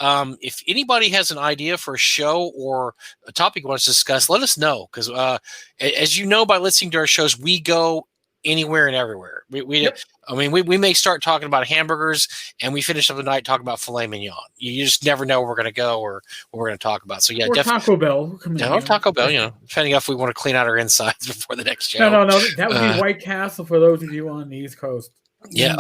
If anybody has an idea for a show or a topic you want us to discuss, let us know. Because as you know, by listening to our shows, we go anywhere and everywhere. We may start talking about hamburgers and we finish up the night talking about filet mignon. You just never know where we're going to go or what we're going to talk about. So yeah, or definitely Taco Bell. or Taco Bell. Depending if we want to clean out our insides before the next show. No. That would be White Castle for those of you on the East Coast. Yeah.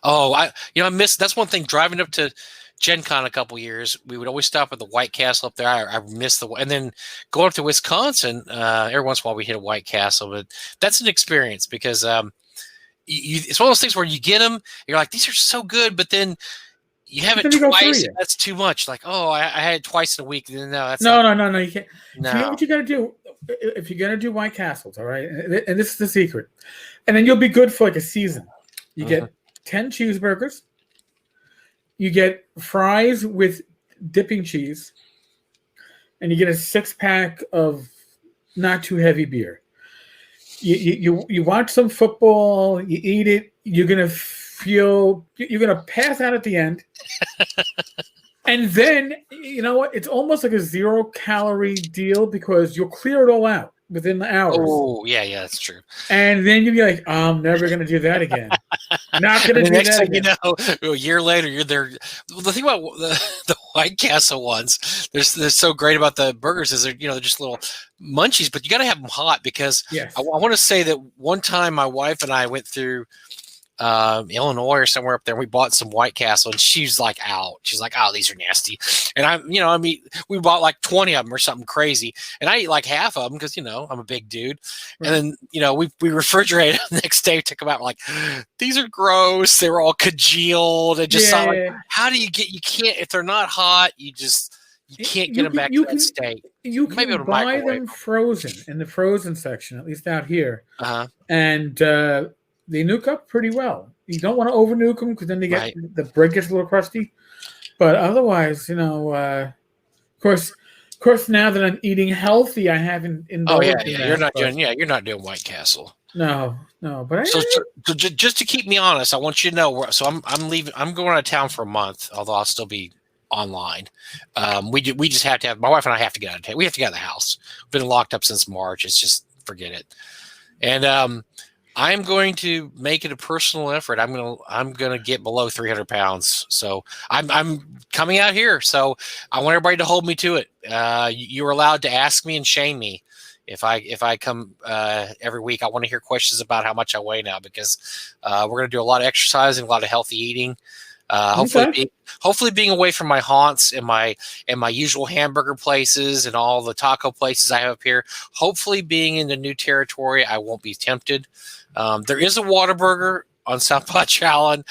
I miss. That's one thing. Driving up to Gen Con a couple years, we would always stop at the White Castle up there. I miss and then going up to Wisconsin, every once in a while we hit a White Castle, but that's an experience because it's one of those things where you get them, you're like, these are so good, but then you have it twice, and that's too much. Like, I had it twice in a week. No, that's no, you can't. No. You know what you got to do? If you're going to do White Castles, all right, and this is the secret, and then you'll be good for like a season. You get 10 cheeseburgers. You get fries with dipping cheese, and you get a 6-pack of not too heavy beer. You watch some football, you eat it, you're gonna pass out at the end. And then you know what? It's almost like a 0-calorie deal because you'll clear it all out within the hours. Oh, yeah, that's true. And then you'll be like, I'm never going to do that again. Not going to do that again. A year later, you're there. The thing about the White Castle ones, they're so great about the burgers is they're just little munchies, but you got to have them hot because I want to say that one time my wife and I went through Illinois or somewhere up there. We bought some White Castle, and she's like, out. She's like, oh, these are nasty. And we bought like 20 of them or something crazy, and I eat like half of them because I'm a big dude. Right. And then we refrigerated the next day. Took them out. We're like, these are gross. They were all congealed. And just like, how do you can't if they're not hot. You can't get them back to that state. You can buy them frozen in the frozen section, at least out here. And they nuke up pretty well. You don't want to over nuke them because then they get the bread gets a little crusty. But otherwise, of course, now that I'm eating healthy, I haven't indulged in that. You're not doing White Castle. No. But so just to keep me honest, I want you to know. So I'm leaving. I'm going out of town for a month, although I'll still be online. We just have to have my wife and I have to get out of town. We have to get out of the house. We've been locked up since March. It's just forget it. And I'm going to make it a personal effort. I'm gonna get below 300 pounds. So I'm coming out here. So I want everybody to hold me to it. You're allowed to ask me and shame me if I come every week. I want to hear questions about how much I weigh now because we're gonna do a lot of exercising, a lot of healthy eating. Hopefully being away from my haunts and my usual hamburger places and all the taco places I have up here. Hopefully being in the new territory, I won't be tempted. There is a Whataburger on South Potch Allen.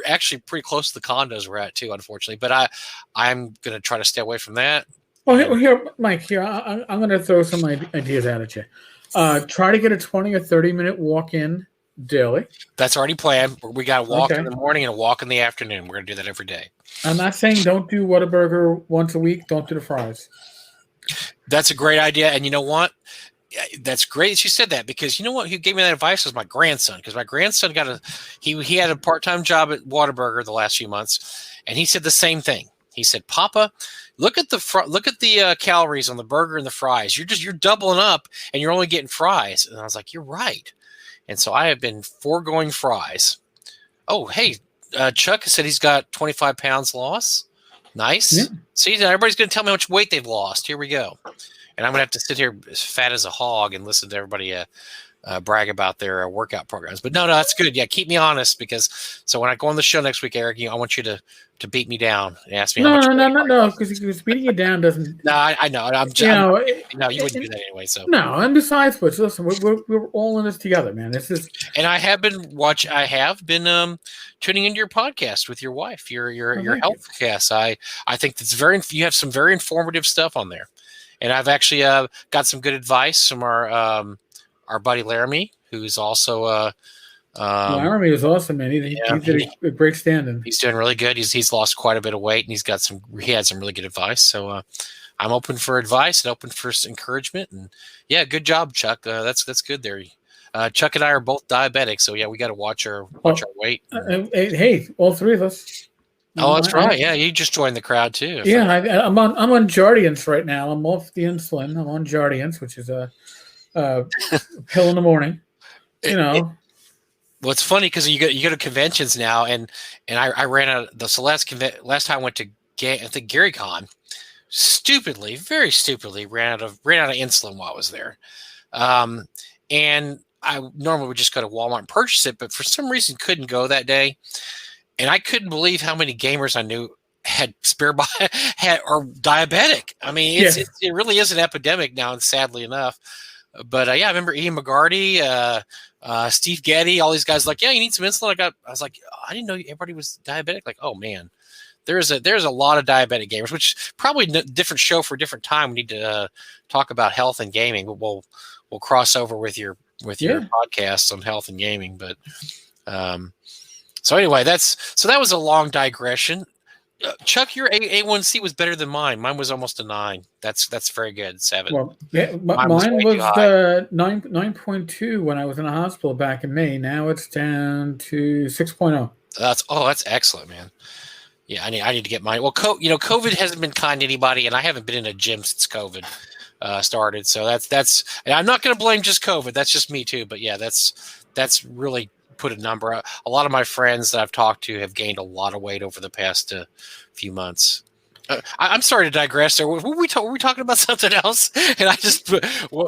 Actually pretty close to the condos we're at too, unfortunately. But I'm going to try to stay away from that. Well, here, Mike, I'm going to throw some ideas out at you. Try to get a 20 or 30-minute walk in daily. That's already planned. We got a walk in the morning and a walk in the afternoon. We're going to do that every day. I'm not saying don't do Whataburger once a week. Don't do the fries. That's a great idea. And you know what? That's great that you said that because you know what? Who gave me that advice was my grandson because my grandson he had a part-time job at Whataburger the last few months, and he said the same thing. He said, "Papa, look at the calories on the burger and the fries. You're doubling up, and you're only getting fries." And I was like, "You're right." And so I have been foregoing fries. Oh, hey, Chuck said he's got 25 pounds loss. Nice. Yeah. See, everybody's going to tell me how much weight they've lost. Here we go. And I'm going to have to sit here as fat as a hog and listen to everybody brag about their workout programs. But no, that's good. Yeah, keep me honest because so when I go on the show next week, Eric, I want you to beat me down and ask me how much. No, because beating you down doesn't. No, I know. You know, no, you wouldn't do that anyway. So no, and besides which, listen, we're all in this together, man. This is. And I have been tuning into your podcast with your wife, your health cast. I think that's you have some very informative stuff on there, and I've actually got some good advice from our buddy Laramie, who's also Laramie is awesome, man. He did a great stand-in. He's doing really good. He's lost quite a bit of weight, and he had some really good advice. So I'm open for advice and open for encouragement. And yeah, good job, Chuck. That's good there. Chuck and I are both diabetic, so yeah, we got to watch our weight. Hey, all three of us. Oh, that's right. Yeah, you just joined the crowd too. Yeah, I'm on Jardiance right now. I'm off the insulin. I'm on Jardiance, which is a pill in the morning. What's funny because you go to conventions now, and I ran out the last time I went to I think GaryCon, very stupidly ran out of insulin while I was there, and I normally would just go to Walmart and purchase it, but for some reason couldn't go that day, and I couldn't believe how many gamers I knew had or diabetic. I mean, it really is an epidemic now, and sadly enough. But I remember Ian McGarty, Steve Getty, all these guys like, yeah, you need some insulin. I was like, I didn't know everybody was diabetic. Like, oh man, there's a lot of diabetic gamers, which probably different show for a different time. We need to talk about health and gaming, but we'll cross over with your podcast on health and gaming. But so anyway, that was a long digression. Chuck, your A1C was better than mine. Mine was almost a 9. That's very good. 7. Well, yeah, mine was 9.2 when I was in the hospital back in May. Now it's down to 6.0. That's excellent, man. Yeah, I need to get mine. Well, COVID hasn't been kind to anybody, and I haven't been in a gym since COVID started. So that's. And I'm not going to blame just COVID. That's just me too. But yeah, that's really put a number. A lot of my friends that I've talked to have gained a lot of weight over the past few months. I'm sorry to digress there. Were we talking about something else? And I just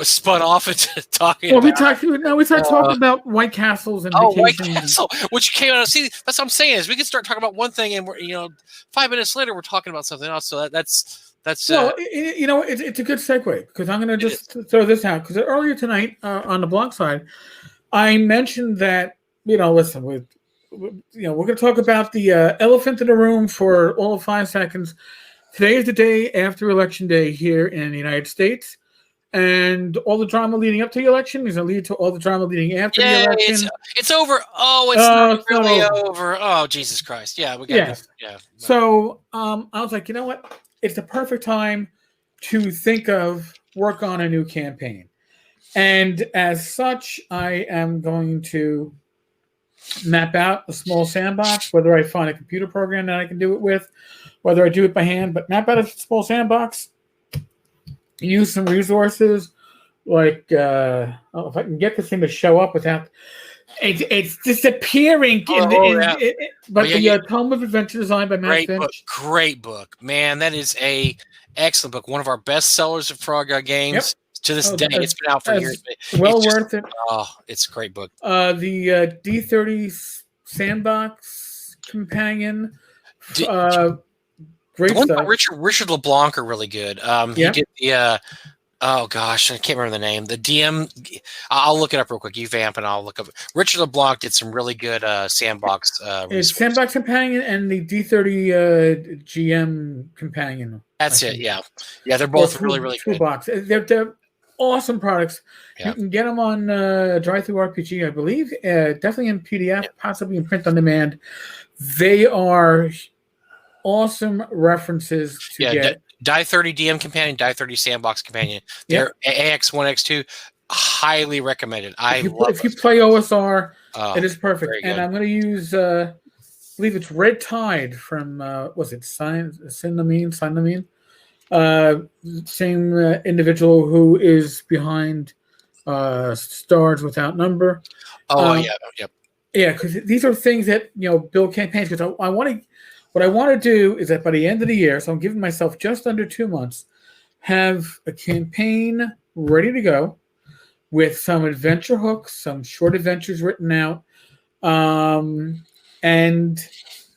spun off into talking. Well, we started talking about White Castles and vacations. White Castle, which came out. See, that's what I'm saying is we can start talking about one thing, and 5 minutes later we're talking about something else. So that's. Well, it's a good segue because I'm going to just throw this out because earlier tonight on the blog side, I mentioned that. Listen, we're going to talk about the elephant in the room for all of 5 seconds. Today is the day after Election Day here in the United States, and all the drama leading up to the election is going to lead to all the drama leading after the election. It's over. Oh, it's not really over. Oh, Jesus Christ. Yeah, we got this. Yeah. So I was like, you know what? It's the perfect time to work on a new campaign. And as such, I am going to map out a small sandbox, whether I find a computer program that I can do it with, whether I do it by hand, but map out a small sandbox, use some resources like if I can get this thing to show up without it's disappearing. The Tome of Adventure Design by Matt Finch. Great book, man. That is a excellent book. One of our best sellers for our games. Yep. To this day, it's been out for years. Worth it. Oh, it's a great book. The D30 Sandbox Companion. Great the one stuff. by Richard LeBlanc are really good. He did the oh gosh, I can't remember the name. The DM. I'll look it up real quick. You vamp and I'll look up. Richard LeBlanc did some really good sandbox. It's Sandbox Companion and the D30 GM Companion. That's it. Yeah, they're both really good. Toolbox. They're awesome products. Yeah. You can get them on Drive-Thru RPG, I believe. Definitely in PDF, possibly in print on demand. They are awesome references to get. Die 30 DM Companion, Die 30 Sandbox Companion. They're AX1, X2. Highly recommended. If you play OSR, it is perfect. And I'm going to use, I believe it's Red Tide from, was it Sinamine? Same individual who is behind Stars Without Number. Yep. Yeah, because these are things that build campaigns. Because what I want to do is that by the end of the year, so I'm giving myself just under 2 months, have a campaign ready to go with some adventure hooks, some short adventures written out, and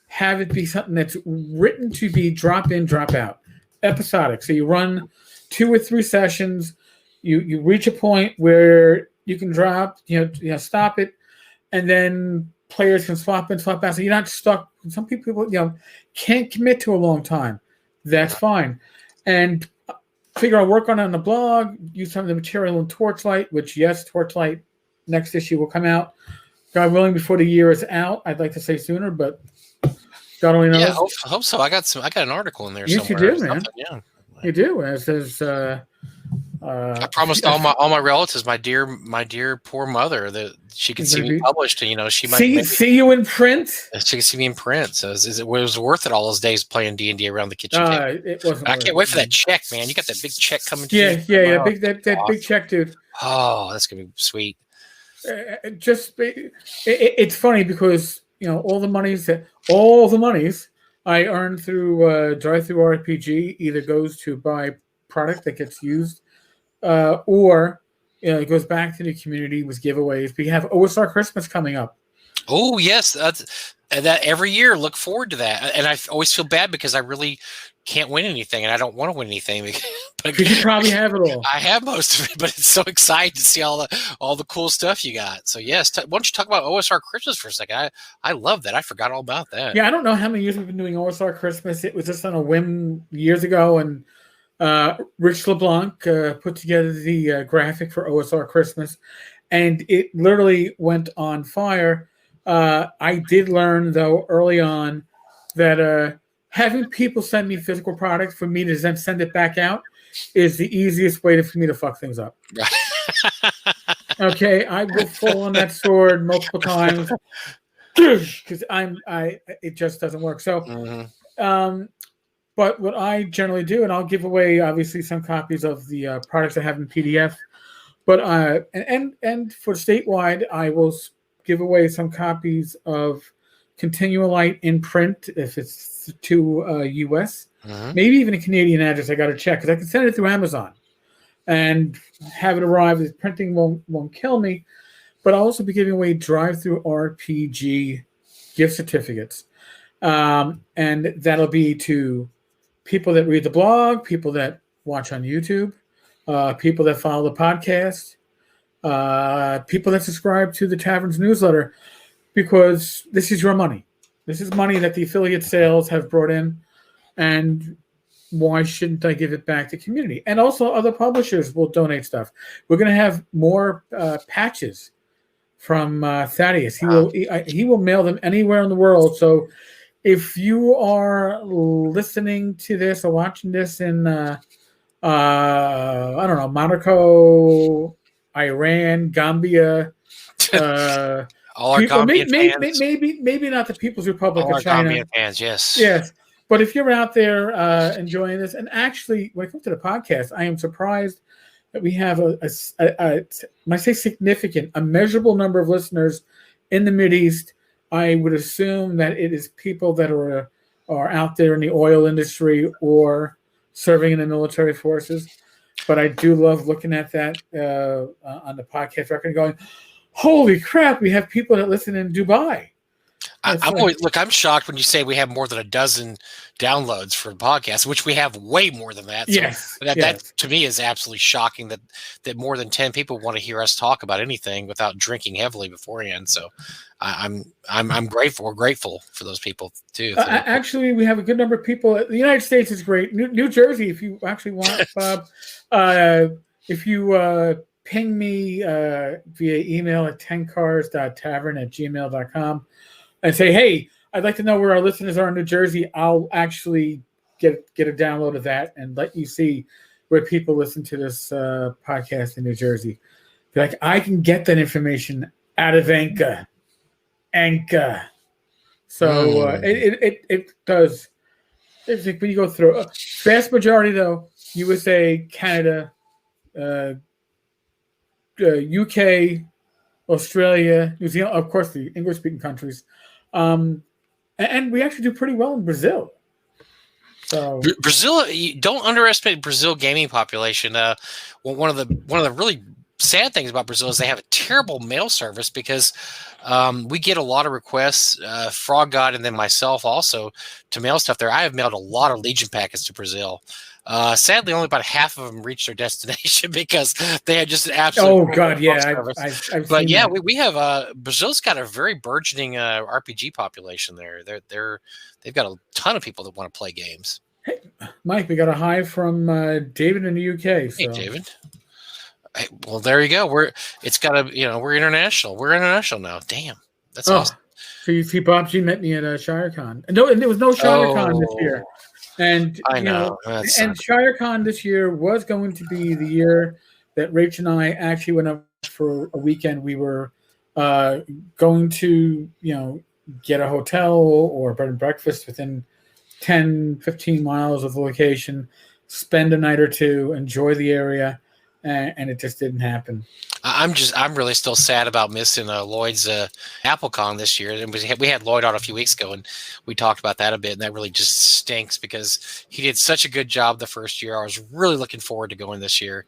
have it be something that's written to be drop in, drop out, episodic. So you run 2 or 3 sessions, you reach a point where you can drop, stop it, and then players can swap in, swap out. So you're not stuck. Some people, can't commit to a long time. That's fine. And figure I'll work on it on the blog, use some of the material in Torchlight, which, yes, Torchlight next issue will come out. God willing, before the year is out. I'd like to say sooner, but God only knows. Yeah, I hope so. I got an article in there yes, somewhere. You do, man. Yeah. You do. As I promised all my relatives, my dear poor mother, that she could see me published, and she might see you in print. She could see me in print. So it was worth it all those days playing D&D around the kitchen table. It wasn't. I can't wait for that check, man. You got that big check coming. Yeah, that big check, dude. Oh, that's gonna be sweet. It's funny because all the monies I earn through Drive-Thru RPG either goes to buy product that gets used, or it goes back to the community with giveaways. We have OSR Christmas coming up. Oh yes, that every year. Look forward to that, and I always feel bad because I really can't win anything, and I don't want to win anything. Because you probably have it all. I have most of it, but it's so exciting to see all the cool stuff you got. So yes, why don't you talk about OSR Christmas for a second? I love that. I forgot all about that. Yeah, I don't know how many years we've been doing OSR Christmas. It was just on a whim years ago, and Rich LeBlanc put together the graphic for OSR Christmas, and it literally went on fire. I did learn, though, early on that having people send me physical products for me to then send it back out is the easiest way for me to fuck things up. Okay, I will fall on that sword multiple times because it just doesn't work. So, but what I generally do, and I'll give away obviously some copies of the products I have in PDF, but and for statewide, I will give away some copies of Continual Light in print if it's to US. Maybe even a Canadian address. I got to check because I can send it through Amazon and have it arrive. The printing won't kill me, but I'll also be giving away Drive-Thru RPG gift certificates, and that'll be to people that read the blog, people that watch on YouTube, people that follow the podcast, people that subscribe to the Tavern's newsletter, because this is your money. This is money that the affiliate sales have brought in. And why shouldn't I give it back to community? And also other publishers will donate stuff. We're going to have more patches from Thaddeus. He will mail them anywhere in the world. So if you are listening to this or watching this in, I don't know, Monaco, Iran, Gambia, all our Gambian fans. Maybe not the People's Republic all of China. Gambian fans, yes. Yes. But if you're out there enjoying this, and actually, when it comes to the podcast, I am surprised that we have when I say significant, a measurable number of listeners in the Mideast. I would assume that it is people that are out there in the oil industry or serving in the military forces. But I do love looking at that on the podcast record and going, holy crap, we have people that listen in Dubai. I'm shocked when you say we have more than a dozen downloads for podcasts, which we have way more than that. So yes, that to me is absolutely shocking that more than 10 people want to hear us talk about anything without drinking heavily beforehand. So I'm grateful. We're grateful for those people too. Actually, we have a good number of people. The United States is great. New Jersey, if you actually want, Bob, if you ping me via email at tenkars.tavern@gmail.com. and say, hey, I'd like to know where our listeners are in New Jersey, I'll actually get a download of that and let you see where people listen to this podcast in New Jersey. Like, I can get that information out of Anchor. So it does. It's like when you go through vast majority though, USA, Canada, UK, Australia, New Zealand, of course, the English-speaking countries. And we actually do pretty well in Brazil. So Brazil, don't underestimate Brazil gaming population. One of the really sad things about Brazil is they have a terrible mail service because we get a lot of requests, Frog God and then myself also, to mail stuff there. I have mailed a lot of Legion packets to Brazil. Sadly, only about half of them reached their destination because they had just an absolute. Oh God, yeah, I've but seen yeah, that. we have Brazil's got a very burgeoning RPG population there. They've got a ton of people that want to play games. Hey, Mike, we got a hi from David in the UK. So. Hey, David. Hey, well, there you go. We're international. We're international now. Damn, that's awesome. See, Bob G met me at ShireCon. No, and there was no ShireCon this year. And I know. And ShireCon this year was going to be the year that Rach and I actually went up for a weekend. We were going to, get a hotel or bed and breakfast within 10, 15 miles of the location, spend a night or two, enjoy the area, and it just didn't happen. I'm really still sad about missing Lloyd's AppleCon this year. And we had Lloyd on a few weeks ago, and we talked about that a bit, and that really just stinks because he did such a good job the first year. I was really looking forward to going this year,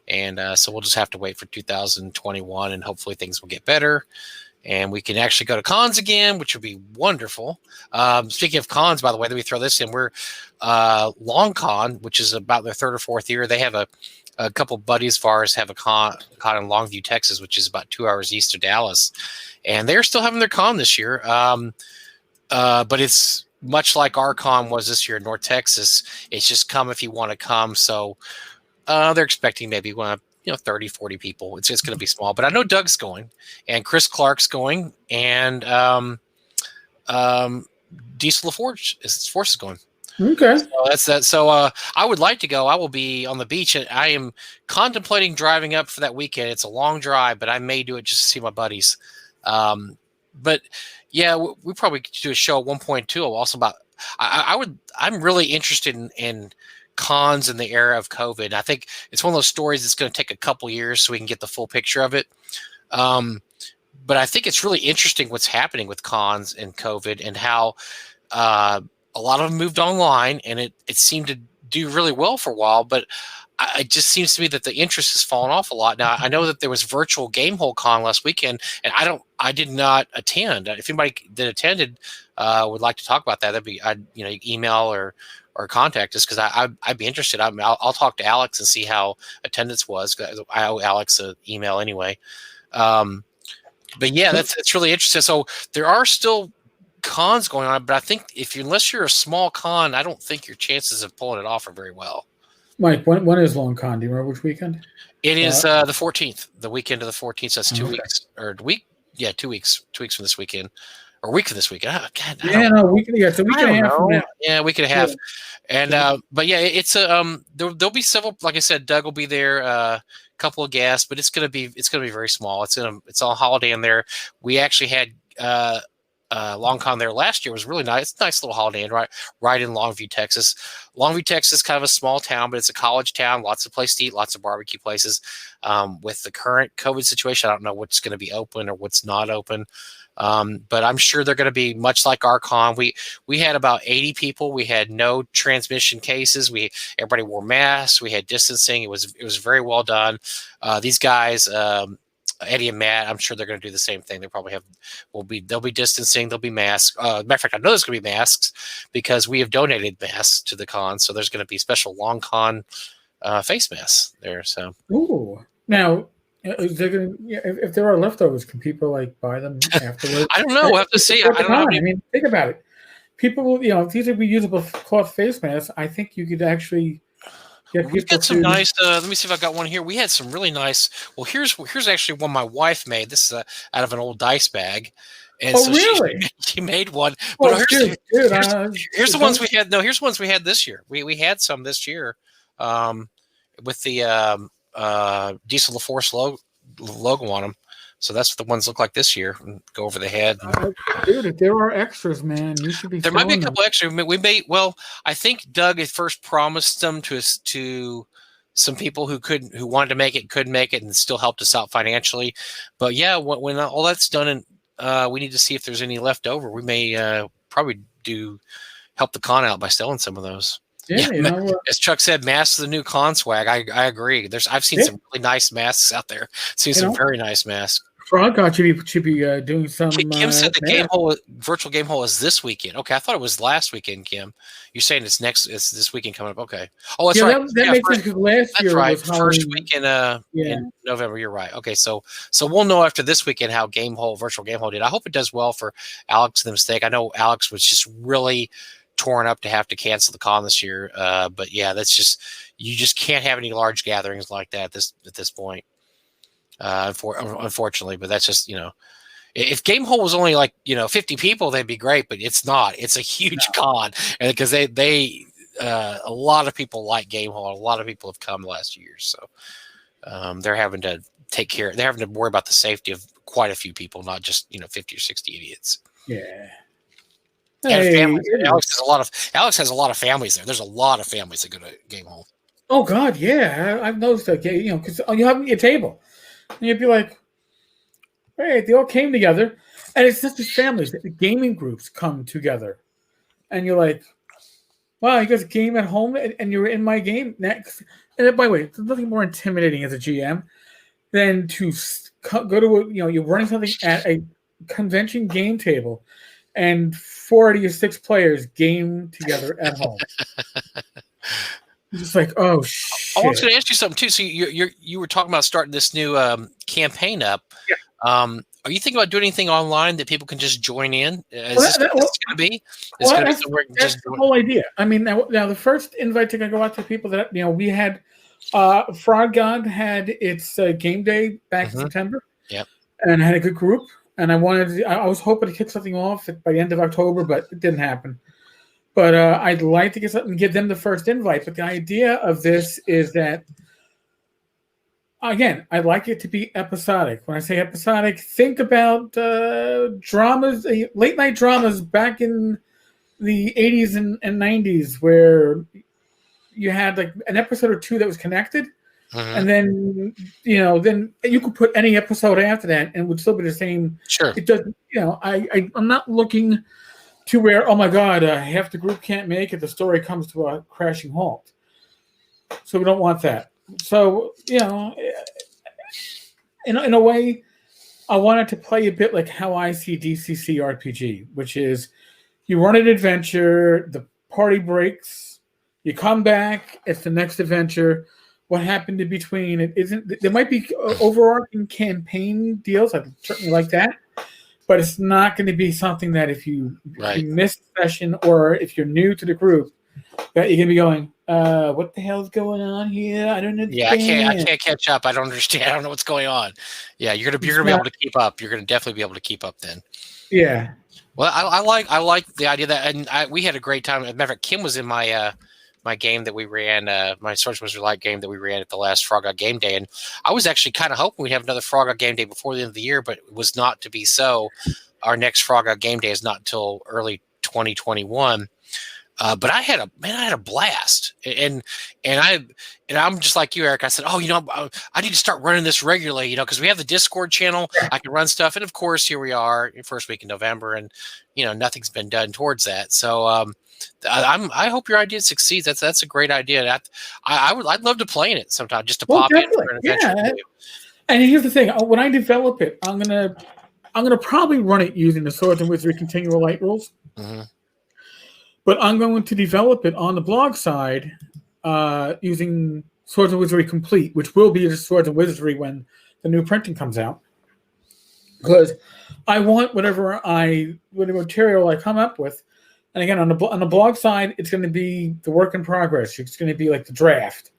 and so we'll just have to wait for 2021, and hopefully things will get better, and we can actually go to cons again, which would be wonderful. Speaking of cons, by the way, let me throw this in. We're Long Con, which is about their third or fourth year. They have a couple buddies of ours have a con in Longview, Texas, which is about 2 hours east of Dallas, and they're still having their con this year. But it's much like our con was this year in North Texas. It's just come if you want to come. So they're expecting maybe 30, 40 people. It's just going to be small. But I know Doug's going, and Chris Clark's going, and Diesel LaForce is going. Okay. So that's that. So I would like to go. I will be on the beach, and I am contemplating driving up for that weekend. It's a long drive, but I may do it just to see my buddies. But yeah, we probably could do a show at 1.2 also about. I'm really interested in cons in the era of COVID. I think it's one of those stories that's going to take a couple years so we can get the full picture of it. But I think it's really interesting what's happening with cons and COVID and how a lot of them moved online, and it seemed to do really well for a while, but it just seems to me that the interest has fallen off a lot. Now, I know that there was virtual Gamehole Con last weekend, and I did not attend. If anybody that attended would like to talk about that, that'd be, email or contact us, because I'd be interested. I'll talk to Alex and see how attendance was. I owe Alex an email anyway. But yeah, that's really interesting. So there are still cons going on, but I think unless you're a small con, I don't think your chances of pulling it off are very well. Mike, when is Long Con? Do you remember which weekend? It is the 14th, the weekend of the 14th. So that's 2 weeks or week. Yeah, 2 weeks. 2 weeks from this weekend, or a week from this weekend. Oh, God, it's a week and a half from now. Yeah, week and a half. Yeah. And but yeah, it's there'll be several. Like I said, Doug will be there. A couple of guests, but it's gonna be very small. It's all holiday in there. We actually had Long Con there last year. It was really nice. It's a nice little holiday Inn right in Longview, Texas. Longview, Texas is kind of a small town, but it's a college town. Lots of places to eat, lots of barbecue places. With the current COVID situation, I don't know what's going to be open or what's not open. But I'm sure they're going to be much like our con. We had about 80 people. We had no transmission cases. Everybody wore masks. We had distancing. It was very well done. These guys, Eddie and Matt, I'm sure they're going to do the same thing. They probably they'll be distancing. There'll be masks. Matter of fact, I know there's going to be masks because we have donated masks to the con. So there's going to be special Long Con face masks there. So, ooh, now is there going if there are leftovers, can people buy them afterwards? I don't know. We'll have to see. I don't know. I mean, think about it. People will, if these are reusable cloth face masks, I think you could actually. We've got some nice. Let me see if I got one here. We had some really nice. Well, here's actually one my wife made. This is out of an old dice bag, and really? She made one. But here's the ones we had. No, here's the ones we had this year. We had some this year, with the Diesel LaForce logo on them. So that's what the ones look like this year. Go over the head. Dude, if there are extras, man, you should be. There might be a couple extra. We may. Well, I think Doug had first promised them to some people who wanted to make it, couldn't make it, and still helped us out financially. But yeah, when all that's done, and we need to see if there's any left over. We may probably help the con out by selling some of those. Yeah, as Chuck said, masks the new con swag. I agree. I've seen some really nice masks out there. Seen some very nice masks. Frog God should be doing some. Kim said the virtual game hole is this weekend. Okay, I thought it was last weekend. Kim, you're saying it's this weekend coming up. Okay. Oh, that's right. That makes sense because last year was first week in November. You're right. Okay, so we'll know after this weekend how virtual game hole did. I hope it does well for Alex and the Mistake. I know Alex was just really torn up to have to cancel the con this year. But yeah, you just can't have any large gatherings like that at this point. Unfortunately, but that's just, if Game Hole was only 50 people, they'd be great, but it's not. It's a huge con, and because they a lot of people like Game Hole. A lot of people have come the last years, so they're having to they're having to worry about the safety of quite a few people, not just 50 or 60 idiots. Yeah. And Alex has a lot of families there. There's a lot of families that go to Game Hole. Oh God, yeah, I've noticed that. Because you have your table, and you'd be like, "Hey, they all came together," and it's not just families. The gaming groups come together, and you're like, "Wow, you guys game at home, and you're in my game next." And by the way, there's nothing more intimidating as a GM than to go to you're running something at a convention game table, and 4 or 6 players game together at home. Just like, oh shit. I was going to ask you something too. So you were talking about starting this new campaign up. Yeah. Are you thinking about doing anything online that people can just join in? Is this going to be? That's the whole idea. I mean, now the first invite to go out to people that we had. Fraud God had its game day back in September. Yep. And had a good group. And I was hoping to kick something off by the end of October, but it didn't happen. But I'd like to get something and give them the first invite. But the idea of this is that, again, I'd like it to be episodic. When I say episodic, think about dramas, late night dramas back in the 80s and 90s where you had like an episode or two that was connected. And then, then you could put any episode after that and it would still be the same. Sure. It doesn't, I'm not looking to where, oh my God, half the group can't make it. The story comes to a crashing halt. So we don't want that. So, in a way, I wanted to play a bit like how I see DCC RPG, which is you run an adventure, the party breaks, you come back, it's the next adventure. What happened in between? It isn't. There might be overarching campaign deals. I'd certainly like that, but it's not going to be something that if you miss a session or if you're new to the group, that you're going to be going, "What the hell's going on here? I don't understand." Yeah, I can't catch up. I don't understand. I don't know what's going on. Yeah, you're gonna be able to keep up. You're gonna definitely be able to keep up then. Yeah. Well, I like the idea that, and we had a great time. As a matter of fact, Kim was in my game that we ran, my Swords Wizard Light game that we ran at the last Frog God Game Day. And I was actually kind of hoping we'd have another Frog God Game Day before the end of the year, but it was not to be so. Our next Frog God Game Day is not until early 2021. But I had a blast, and I'm just like you, Eric. I said, I need to start running this regularly, because we have the Discord channel. I can run stuff, and of course, here we are, first week in November, and nothing's been done towards that. So I hope your idea succeeds. That's a great idea. I'd love to play in it sometime, just to pop in for an adventure. And here's the thing: when I develop it, I'm gonna probably run it using the Swords and Wizardry Continual Light rules. Mm-hmm. But I'm going to develop it on the blog side using Swords and Wizardry Complete, which will be just Swords and Wizardry when the new printing comes out. Because I want whatever material I come up with. And again, on the blog side, it's going to be the work in progress. It's going to be like the draft.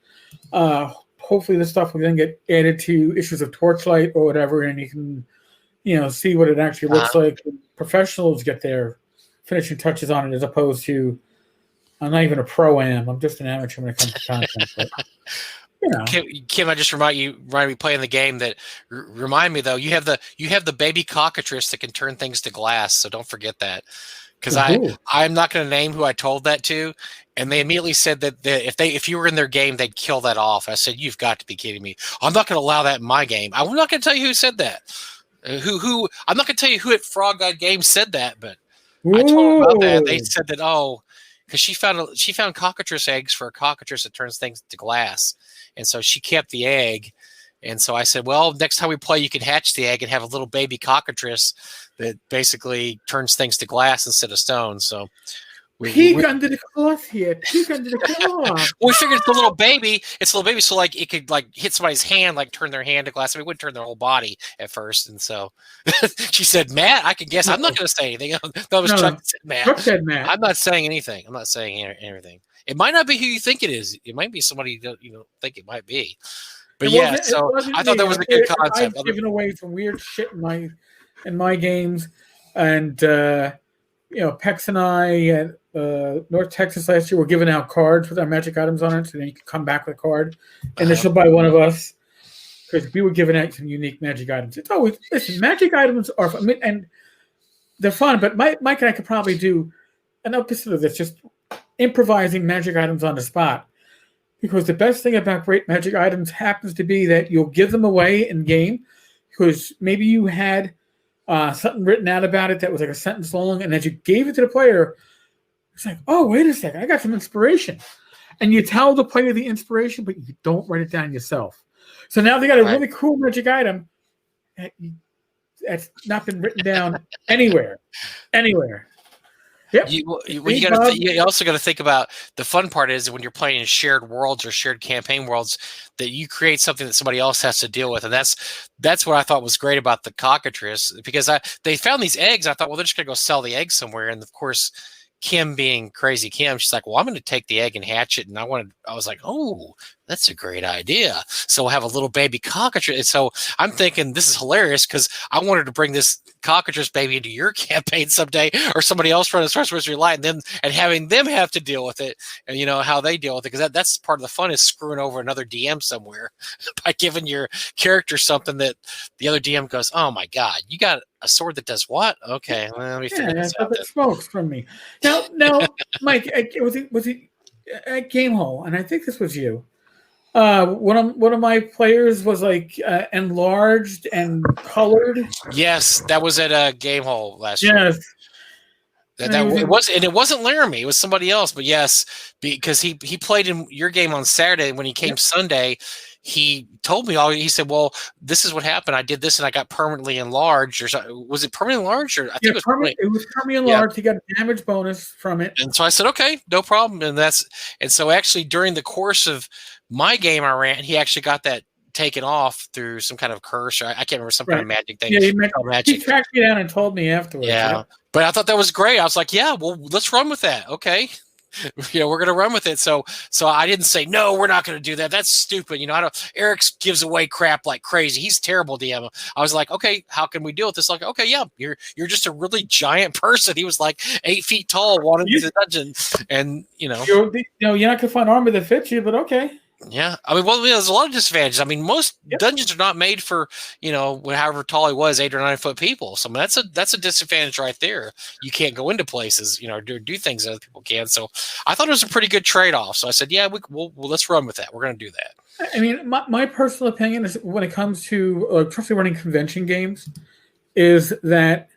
Hopefully this stuff will then get added to issues of Torchlight or whatever, and you can see what it actually looks like when professionals get their finishing touches on it, as opposed to, I'm not even a pro-am. I'm just an amateur when it comes to content. But, Kim, I just remind me playing the game that remind me though, you have the baby cockatrice that can turn things to glass, so don't forget that. Because I'm not going to name who I told that to, and they immediately said that if you were in their game, they'd kill that off. I said, "You've got to be kidding me! I'm not going to allow that in my game. I'm not going to tell you who said that. Who I'm not going to tell you who at Frog God Games said that, but." I told them about that. They said that, because she found cockatrice eggs for a cockatrice that turns things to glass, and so she kept the egg. And so I said, well, next time we play, you can hatch the egg and have a little baby cockatrice that basically turns things to glass instead of stone. So peek under the cloth here. Peek under the cloth. we figured it's a little baby. It's a little baby, so like it could like hit somebody's hand, like turn their hand to glass. I mean, it wouldn't turn their whole body at first. And so she said, Matt, I can guess. I'm not going to say anything. That was Chuck said, Matt. Chuck said Matt. I'm not saying anything. I'm not saying anything. It might not be who you think it is. It might be somebody you think it might be. But yeah, so I thought that was a good concept. I've given away some weird shit in my games, and Pex and I at North Texas last year were giving out cards with our magic items on it, so then you could come back with a card, initialed by one of us, because we were giving out some unique magic items. It's always magic items are fun, and they're fun. But Mike and I could probably do an episode of this, just improvising magic items on the spot. Because the best thing about great magic items happens to be that you'll give them away in game, because maybe you had something written out about it that was like a sentence long, and as you gave it to the player, it's like, oh, wait a second, I got some inspiration. And you tell the player the inspiration, but you don't write it down yourself. So now they got a really cool magic item that's not been written down anywhere. Yep. You also got to think about the fun part is when you're playing in shared worlds or shared campaign worlds, that you create something that somebody else has to deal with, and that's what I thought was great about the cockatrice, because they found these eggs. I thought, well, they're just gonna go sell the eggs somewhere, and of course, Kim being crazy Kim, she's like, well, I'm going to take the egg and hatch it, and I was like, oh, that's a great idea. So we'll have a little baby cockatrice. And so I'm thinking this is hilarious, because I wanted to bring this cockatrice baby into your campaign someday, or somebody else running Star Wars Light, and having them have to deal with it, and how they deal with it, because that's part of the fun, is screwing over another DM somewhere by giving your character something that the other DM goes, oh my god, you got a sword that does what? Okay, well, let me figure this out. That smokes from me. Now, Mike, was it at Game Hall, and I think this was you. One of my players was like enlarged and colored. Yes, that was at a Game Hall last year. Yes, it wasn't Laramie, it was somebody else. But yes, because he played in your game on Saturday. When he came Sunday, he told me he said, well, this is what happened. I did this and I got permanently enlarged, or something. Was it permanently enlarged? Or I think it was permanently enlarged. He got a damage bonus from it. And so I said, okay, no problem. And so actually during the course of my game I ran, he actually got that taken off through some kind of curse, or I can't remember, some kind of magic thing. Yeah, he tracked me down and told me afterwards. Yeah. But I thought that was great. I was like, yeah, well, let's run with that. Okay. We're going to run with it. So I didn't say, no, we're not going to do that. That's stupid. Eric gives away crap like crazy. He's terrible DM. I was like, okay, how can we deal with this? Like, okay, yeah, you're just a really giant person. He was like 8 feet tall, wanted into the dungeon. And, you're not going to find armor that fits you, but okay. Yeah, I mean, well, there's a lot of disadvantages. I mean, most dungeons are not made for however tall he was, 8 or 9 foot people. So that's a disadvantage right there. You can't go into places, do things that other people can. So I thought it was a pretty good trade off. So I said, yeah, we'll let's run with that. We're going to do that. I mean, my personal opinion is, when it comes to especially running convention games, is that,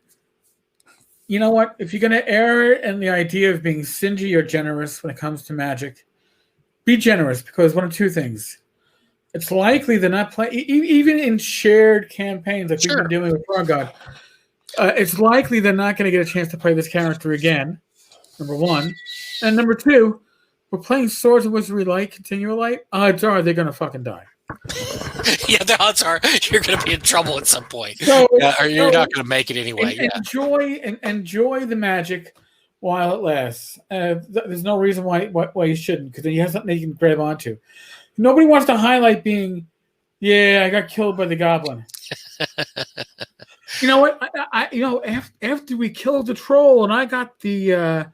you know what, if you're going to err in the idea of being stingy or generous when it comes to Magic, be generous, because one of two things. It's likely they're not playing, even in shared campaigns like we've been doing with Frog God. It's likely they're not going to get a chance to play this character again, number one. And number two, we're playing Swords of Wizardry Light, Continual Light. Odds are they're going to fucking die. Yeah, the odds are you're going to be in trouble at some point. Or you're not going to make it anyway. Enjoy the magic while it lasts. There's no reason why you shouldn't, because then you have something you can grab onto. Nobody wants to highlight being, I got killed by the goblin. You know what? After we killed the troll and I got the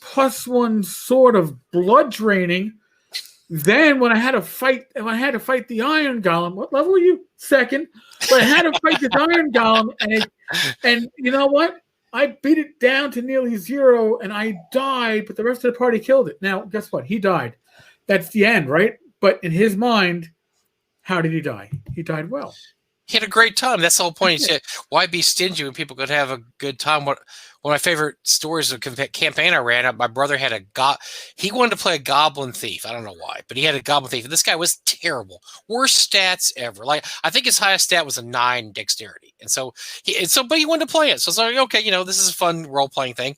+1 sword of blood draining, then when I had to fight the Iron Golem, what level are you? Second. But I had to fight the Iron Golem, and you know what? I beat it down to nearly 0, and I died, but the rest of the party killed it. Now, guess what? He died. That's the end, right? But in his mind, how did he die? He died well. He had a great time. That's the whole point. He said, "Why be stingy when people could have a good time?" One of my favorite stories of campaign I ran. My brother had he wanted to play a goblin thief. I don't know why, but he had a goblin thief. And this guy was terrible, worst stats ever. Like I think his highest stat was a 9 dexterity, but he wanted to play it. So it's like, okay, this is a fun role playing thing.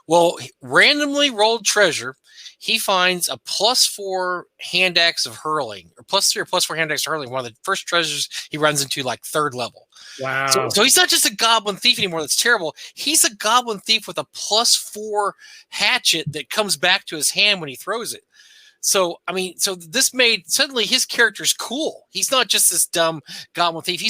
Well, randomly rolled treasure. He finds a +4 hand axe of hurling, or +3 or +4 hand axe of hurling. One of the first treasures he runs into, like 3rd level. Wow. So he's not just a goblin thief anymore. That's terrible. He's a goblin thief with a +4 hatchet that comes back to his hand when he throws it. So, so this made suddenly his character's cool. He's not just this dumb goblin thief.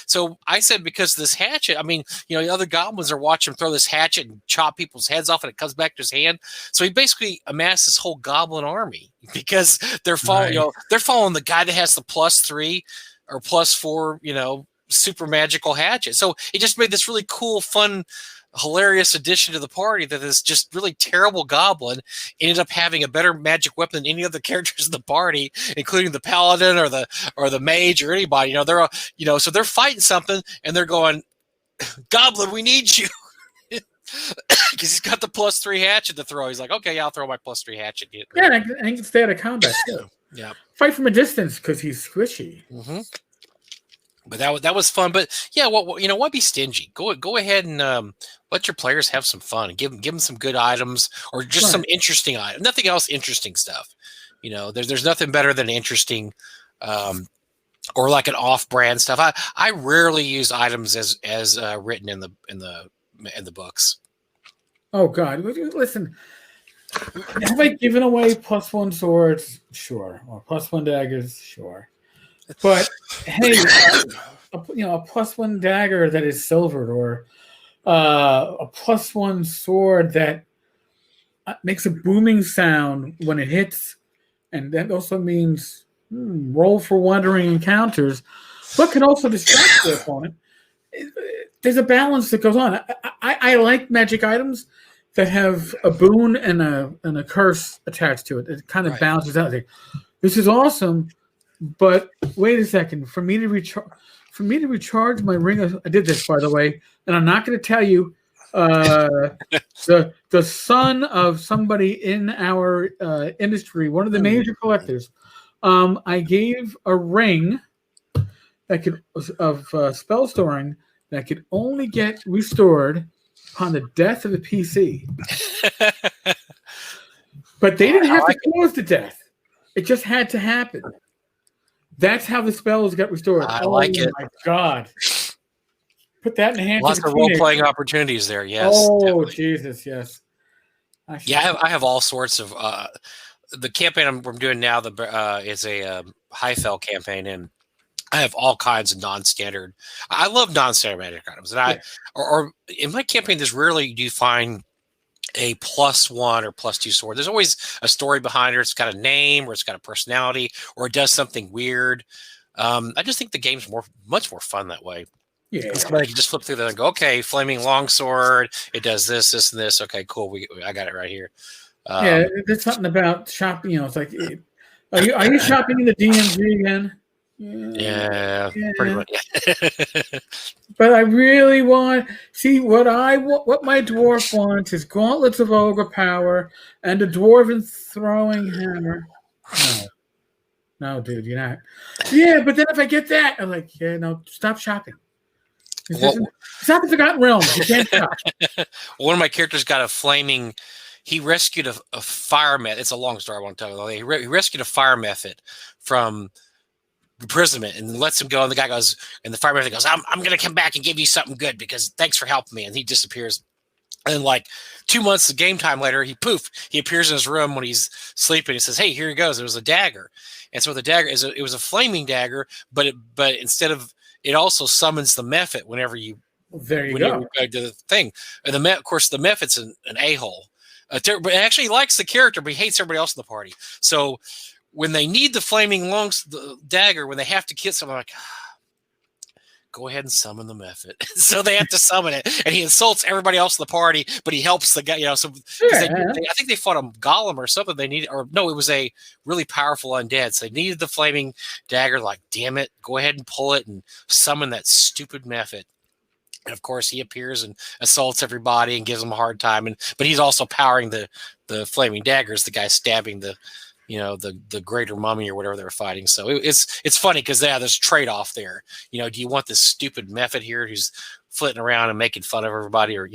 So I said, because of this hatchet, the other goblins are watching him throw this hatchet and chop people's heads off, and it comes back to his hand. So he basically amassed this whole goblin army because they're following, they're following the guy that has the +3 or +4, super magical hatchet. So it just made this really cool, fun, hilarious addition to the party that this just really terrible goblin ended up having a better magic weapon than any other characters in the party, including the paladin or the mage or anybody. They're all, so they're fighting something and they're going, "Goblin, we need you." Because he's got the +3 hatchet to throw. He's like, "Okay, yeah, I'll throw my +3 hatchet." Yeah, and he can stay out of combat too. Yeah, fight from a distance because he's squishy. Mm-hmm. But that was fun. But yeah, why be stingy? Go ahead and let your players have some fun. Give them some good items, or just some interesting items. Nothing else, interesting stuff. There's nothing better than interesting, or like an off-brand stuff. I rarely use items as written in the books. Oh God! Listen, have I given away +1 swords? Sure. Or +1 daggers? Sure. But hey, a +1 dagger that is silvered, or a +1 sword that makes a booming sound when it hits, and that also means roll for wandering encounters, but can also distract the opponent. There's a balance that goes on. I like magic items that have a boon and a curse attached to it. It kind of balances out. This is awesome. But wait a second. For me to recharge my ring, I did this, by the way, and I'm not going to tell you. The son of somebody in our industry, one of the major collectors, I gave a ring that could spell storing that could only get restored upon the death of the PC. But they didn't have to cause the death; it just had to happen. That's how the spells got restored. I like it. Oh my God. Put that in the hands Lots of of role-playing opportunities there, yes. Oh, definitely. Jesus, yes. I have all sorts of the campaign I'm doing now is a Highfell campaign, and I have all kinds of non-standard. I love non-standard magic items. And or in my campaign, there's rarely do you find a +1 or +2 sword. There's always a story behind it. It's got a name, or it's got a personality, or it does something weird. I just think the game's much more fun that way. Yeah. Somebody can just flip through that and go, "Okay, flaming longsword. It does this, this, and this. Okay, cool. I got it right here." There's something about shopping. It's like, are you shopping in the DMG again? Yeah, pretty much. But I really want what my dwarf wants is gauntlets of ogre power and a dwarven throwing hammer. No, dude, you're not. Yeah, but then if I get that, I'm like, no, stop shopping. It's not the Forgotten Realms. You can't shop. One of my characters got a flaming. He rescued a fire method. It's a long story. I won't tell you. He rescued a fire method from imprisonment and lets him go. And the guy goes, and the fire method goes, I'm going to come back and give you something good because thanks for helping me. And he disappears. And like 2 months of game time later, he appears in his room when he's sleeping. He says, "Hey, here he goes. It was a dagger." And so the dagger it was a flaming dagger, but instead of it also summons the Mephit whenever you there you go to the thing. And of course the Mephit's an a-hole. But actually he likes the character, but he hates everybody else in the party. So when they need the flaming the dagger, when they have to kill someone, like, go ahead and summon the method. So they have to summon it, and he insults everybody else in the party, but he helps the guy. So I think they fought a golem or something. They needed, or no, it was a really powerful undead. So they needed the flaming dagger. Like, damn it, go ahead and pull it and summon that stupid method. And of course, he appears and assaults everybody and gives them a hard time. But he's also powering the flaming daggers. The guy stabbing the greater mummy or whatever they were fighting. So it's funny because there's trade off there. Do you want this stupid method here who's flitting around and making fun of everybody, or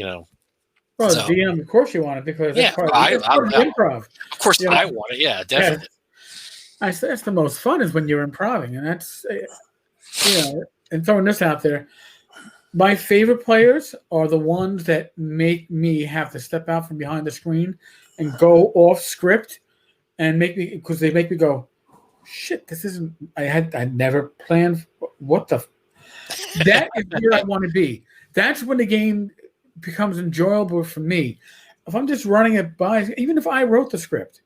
Well, so, DM, of course you want it because that's part of improv. Of course, I want it. Yeah, definitely. That's the most fun is when you're improvising, and that's and throwing this out there. My favorite players are the ones that make me have to step out from behind the screen and go off script and because they make me go, shit, this isn't, I never planned. What the? That is where I want to be. That's when the game becomes enjoyable for me. If I'm just running it by, even if I wrote the script,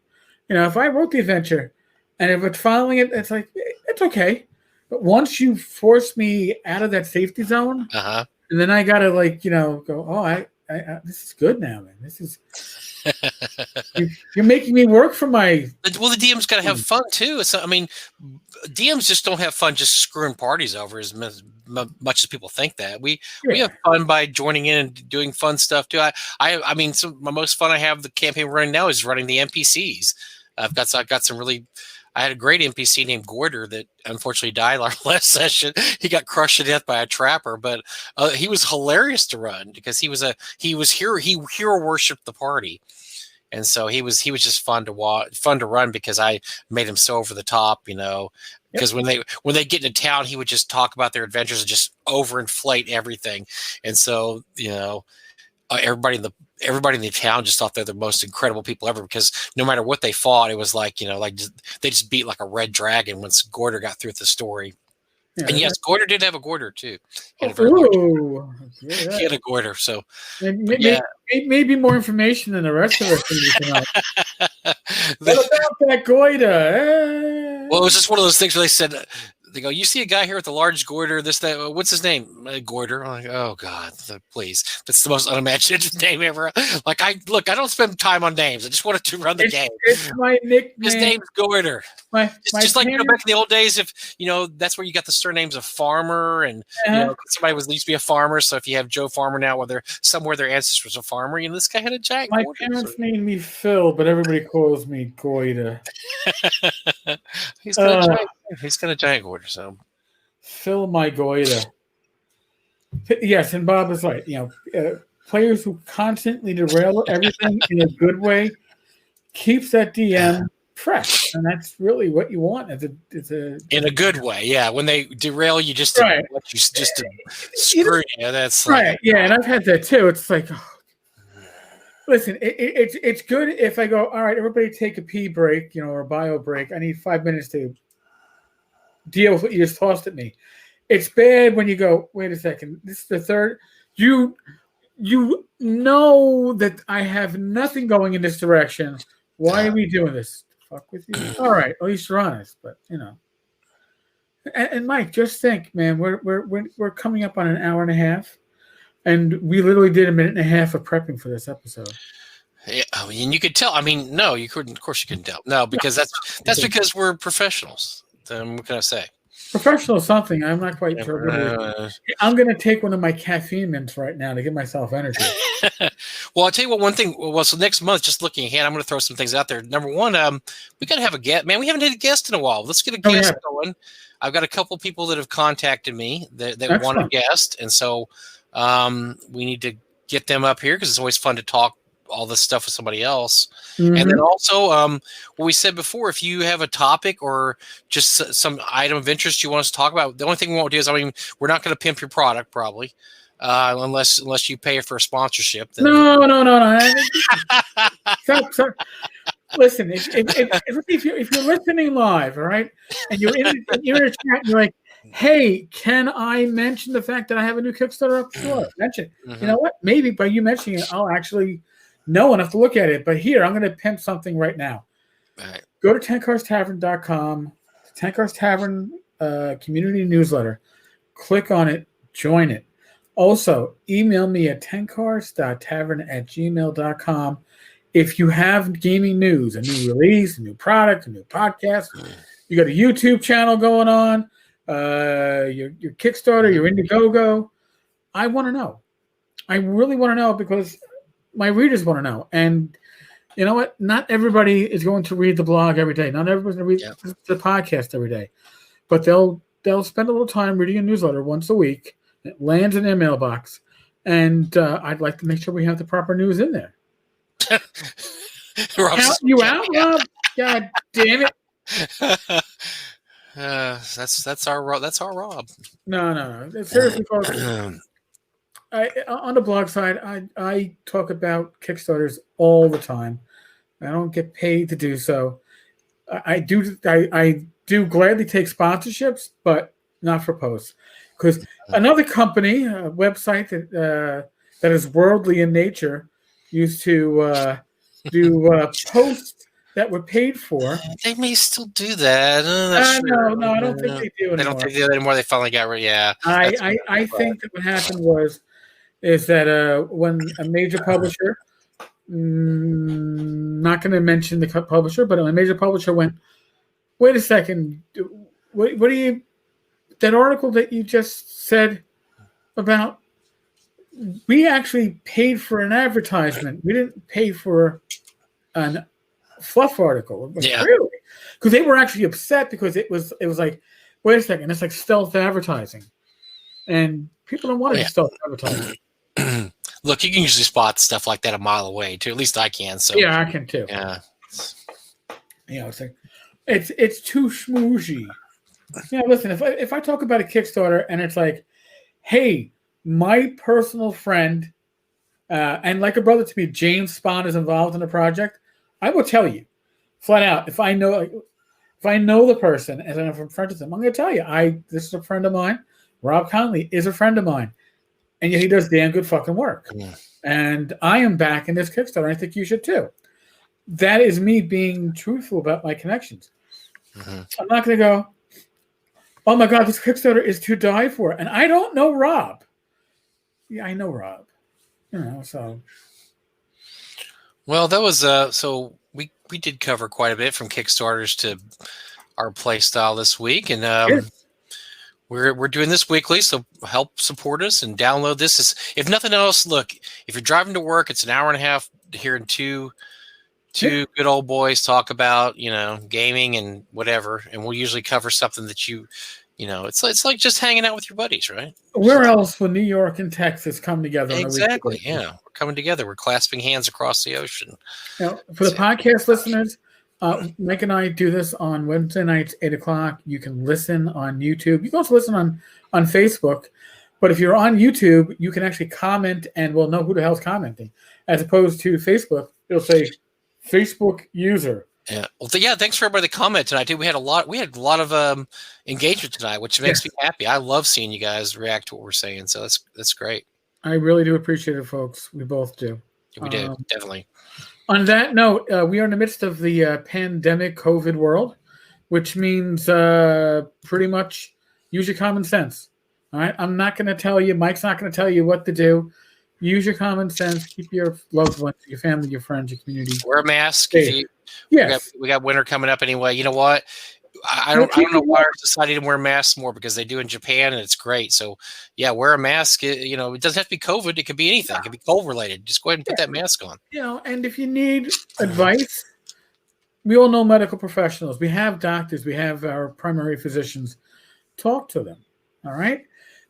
if I wrote the adventure and if it's following it, it's like, it's okay. But once you force me out of that safety zone, and then I gotta go. Oh, I this is good now, man. This is you're making me work for my. Well, the DM's got to have fun too. So, DMs just don't have fun just screwing parties over as much as people think that. We have fun by joining in and doing fun stuff too. My most fun I have the campaign running now is running the NPCs. I've got some really. I had a great NPC named Goiter that unfortunately died our last session. He got crushed to death by a trapper, but he was hilarious to run because he hero worshipped the party, and so he was just fun to run because I made him so over the top, Because when they get into town, he would just talk about their adventures and just overinflate everything, and so everybody in the town just thought they're the most incredible people ever because no matter what they fought, it was like, they just beat like a red dragon once Goiter got through with the story. Yeah, and yes, Goiter did have a Goiter too. He had a Goiter. So maybe more information than the rest of us. What about that Goiter? Well, it was just one of those things where they said, they go, you see a guy here with a large goiter, what's his name? Goiter. I'm like, oh God, please. That's the most unimaginative name ever. Like, I don't spend time on names. I just wanted to run the game. It's my nickname. His name's Goiter. Just like, back in the old days, if, that's where you got the surnames of Farmer and, somebody used to be a farmer. So if you have Joe Farmer now, somewhere their ancestor was a farmer, this guy had a giant goiter. My parents named me Phil, but everybody calls me Goiter. He's got a giant goiter. So, Fill my goiter. Yes, and Bob is right. Players who constantly derail everything in a good way keeps that DM fresh, and that's really what you want. It's a in a good way. Yeah, when they derail you, just to screw you. That's right. Yeah, and I've had that too. It's like, listen, it's good if I go, all right, everybody take a pee break, or a bio break. I need 5 minutes to deal with what you just tossed at me. It's bad when you go, wait a second, this is the third. You know that I have nothing going in this direction. Why are we doing this? Fuck with you. All right, at least you're honest, but And Mike, just think, man, we're coming up on an hour and a half, and we literally did a minute and a half of prepping for this episode. Yeah, you could tell. No, you couldn't. Of course, you couldn't tell. No, because that's because we're professionals. What can I say? Professional something. I'm not quite sure. I'm going to take one of my caffeine mints right now to give myself energy. Well, I'll tell you what. One thing. Well, so next month, just looking ahead, I'm going to throw some things out there. Number one, we got to have a guest. Man, we haven't had a guest in a while. Let's get a guest going. I've got a couple people that have contacted me that want a guest, and so we need to get them up here because it's always fun to talk all this stuff with somebody else. Mm-hmm. And then also what we said before, if you have a topic or just some item of interest you want us to talk about, the only thing we won't do is, we're not going to pimp your product probably unless you pay for a sponsorship. Then no. Stop. Listen, if you're listening live, all right, and you're in a chat and you're like, hey, can I mention the fact that I have a new Kickstarter up? Sure, mention it. Mm-hmm. You know what? Maybe by you mentioning it, I'll actually know enough to look at it. But here, I'm going to pimp something right now. All right. Go to tenkarstavern.com, Tenkar's Tavern community newsletter. Click on it. join it. Also, email me at tenkars.tavern@gmail.com if you have gaming news, a new release, a new product, a new podcast. You got a YouTube channel going on, your Kickstarter, your Indiegogo. I want to know. I really want to know because my readers want to know. And you know what? Not everybody is going to read the blog every day. Not everybody's going to read the podcast every day. But they'll spend a little time reading a newsletter once a week. It lands in their mailbox. And I'd like to make sure we have the proper news in there. Count you out, Rob? God damn it. That's our Rob. No. Seriously, folks. On the blog side, I talk about Kickstarters all the time. I don't get paid to do so. I do gladly take sponsorships, but not for posts. Because another company, a website that is worldly in nature, used to do posts that were paid for. They may still do that. No, I don't think they do anymore. They don't think they do that anymore. They finally got rid. Yeah. I think that what happened is that when a major publisher, not going to mention the publisher, but a major publisher went, wait a second, what do you, that article that you just said about, we actually paid for an advertisement. We didn't pay for an fluff article. Yeah. Really? Because they were actually upset because it was like, wait a second, it's like stealth advertising. And people don't want stealth advertising. Look, you can usually spot stuff like that a mile away too. At least I can. So yeah, I can too. Yeah. It's like it's too schmoozy. Listen, if I talk about a Kickstarter and it's like, hey, my personal friend, and like a brother to me, James Spahn is involved in the project, I will tell you flat out. If I know the person and I'm friends with them, I'm going to tell you, this is a friend of mine. Rob Conley is a friend of mine. And yet he does damn good fucking work. Yeah. And I am back in this Kickstarter. I think you should too. That is me being truthful about my connections. Mm-hmm. I'm not going to go, oh my God, this Kickstarter is to die for. And I don't know Rob. Yeah, I know Rob. So. Well, that was, so we did cover quite a bit from Kickstarters to our play style this week. And, We're doing this weekly, so help support us and download this. If nothing else, look, if you're driving to work, it's an hour and a half hearing two good old boys talk about, gaming and whatever. And we'll usually cover something that it's like just hanging out with your buddies, right? Where else will New York and Texas come together? Exactly. Yeah. We're coming together. We're clasping hands across the ocean. For the podcast listeners, Mike and I do this on Wednesday nights, 8:00. You can listen on YouTube. You can also listen on Facebook. But if you're on YouTube, you can actually comment and we'll know who the hell's commenting. As opposed to Facebook, it'll say Facebook user. Yeah. Well, thanks for everybody that commented tonight too. We had a lot of engagement tonight, which makes me happy. I love seeing you guys react to what we're saying. So that's great. I really do appreciate it, folks. We both do. We do, definitely. On that note, we are in the midst of the pandemic COVID world, which means pretty much use your common sense. All right. I'm not going to tell you, Mike's not going to tell you what to do. Use your common sense. Keep your loved ones, your family, your friends, your community. Wear a mask. Yes. We got winter coming up anyway. You know what? I don't know why our society didn't wear masks more, because they do in Japan and it's great. So wear a mask. It doesn't have to be COVID. It could be anything. It could be cold related. Just go ahead and put that mask on. And if you need advice, we all know medical professionals. We have doctors. We have our primary physicians. Talk to them. All right.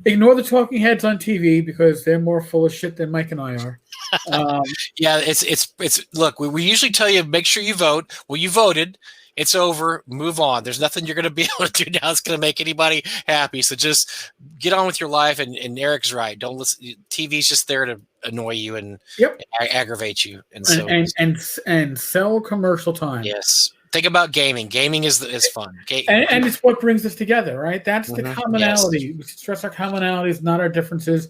Ignore the talking heads on TV because they're more full of shit than Mike and I are. It's look, we usually tell you, make sure you vote. Well, you voted. It's over. Move on. There's nothing you're going to be able to do now that's going to make anybody happy. So just get on with your life. And Eric's right. Don't listen. TV's just there to annoy you and aggravate you. And sell commercial time. Yes. Think about gaming. Gaming is fun. And it's what brings us together, right? That's the commonality. Yes. We stress our commonalities, not our differences.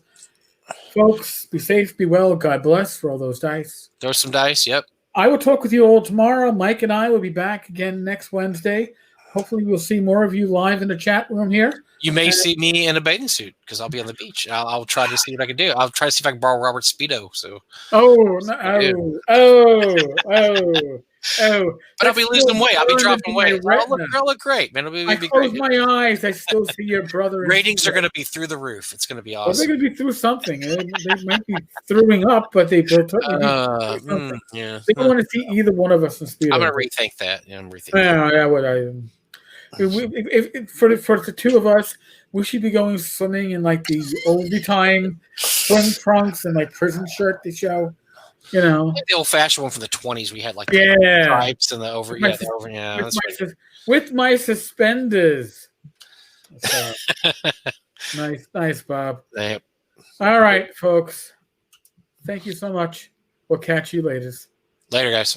Folks, be safe, be well. God bless. Roll those dice. Throw some dice. Yep. I will talk with you all tomorrow. Mike and I will be back again next Wednesday. Hopefully we'll see more of you live in the chat room here. You may see me in a bathing suit because I'll be on the beach. I'll try to see what I can do. I'll try to see if I can borrow Robert's Speedo. So. Oh, no, oh. But I'll be losing weight. I'll be dropping weight. I'll look great, man. I close my eyes. I still see your brother. Ratings are going to be through the roof. It's going to be awesome. Well, they're going to be through something. They might be throwing up, but they will certainly be something. Yeah. They don't want to see either one of us in Speedo. I'm going to rethink that. Yeah, I'm rethinking. Yeah, what I. If for the two of us, we should be going swimming in like the oldie time swim trunks and like prison shirt to show. You know, the old-fashioned one from the 20s. We had like the stripes and the over. With my suspenders. So, nice, Bob. Yep. All right, folks. Thank you so much. We'll catch you later. Later, guys.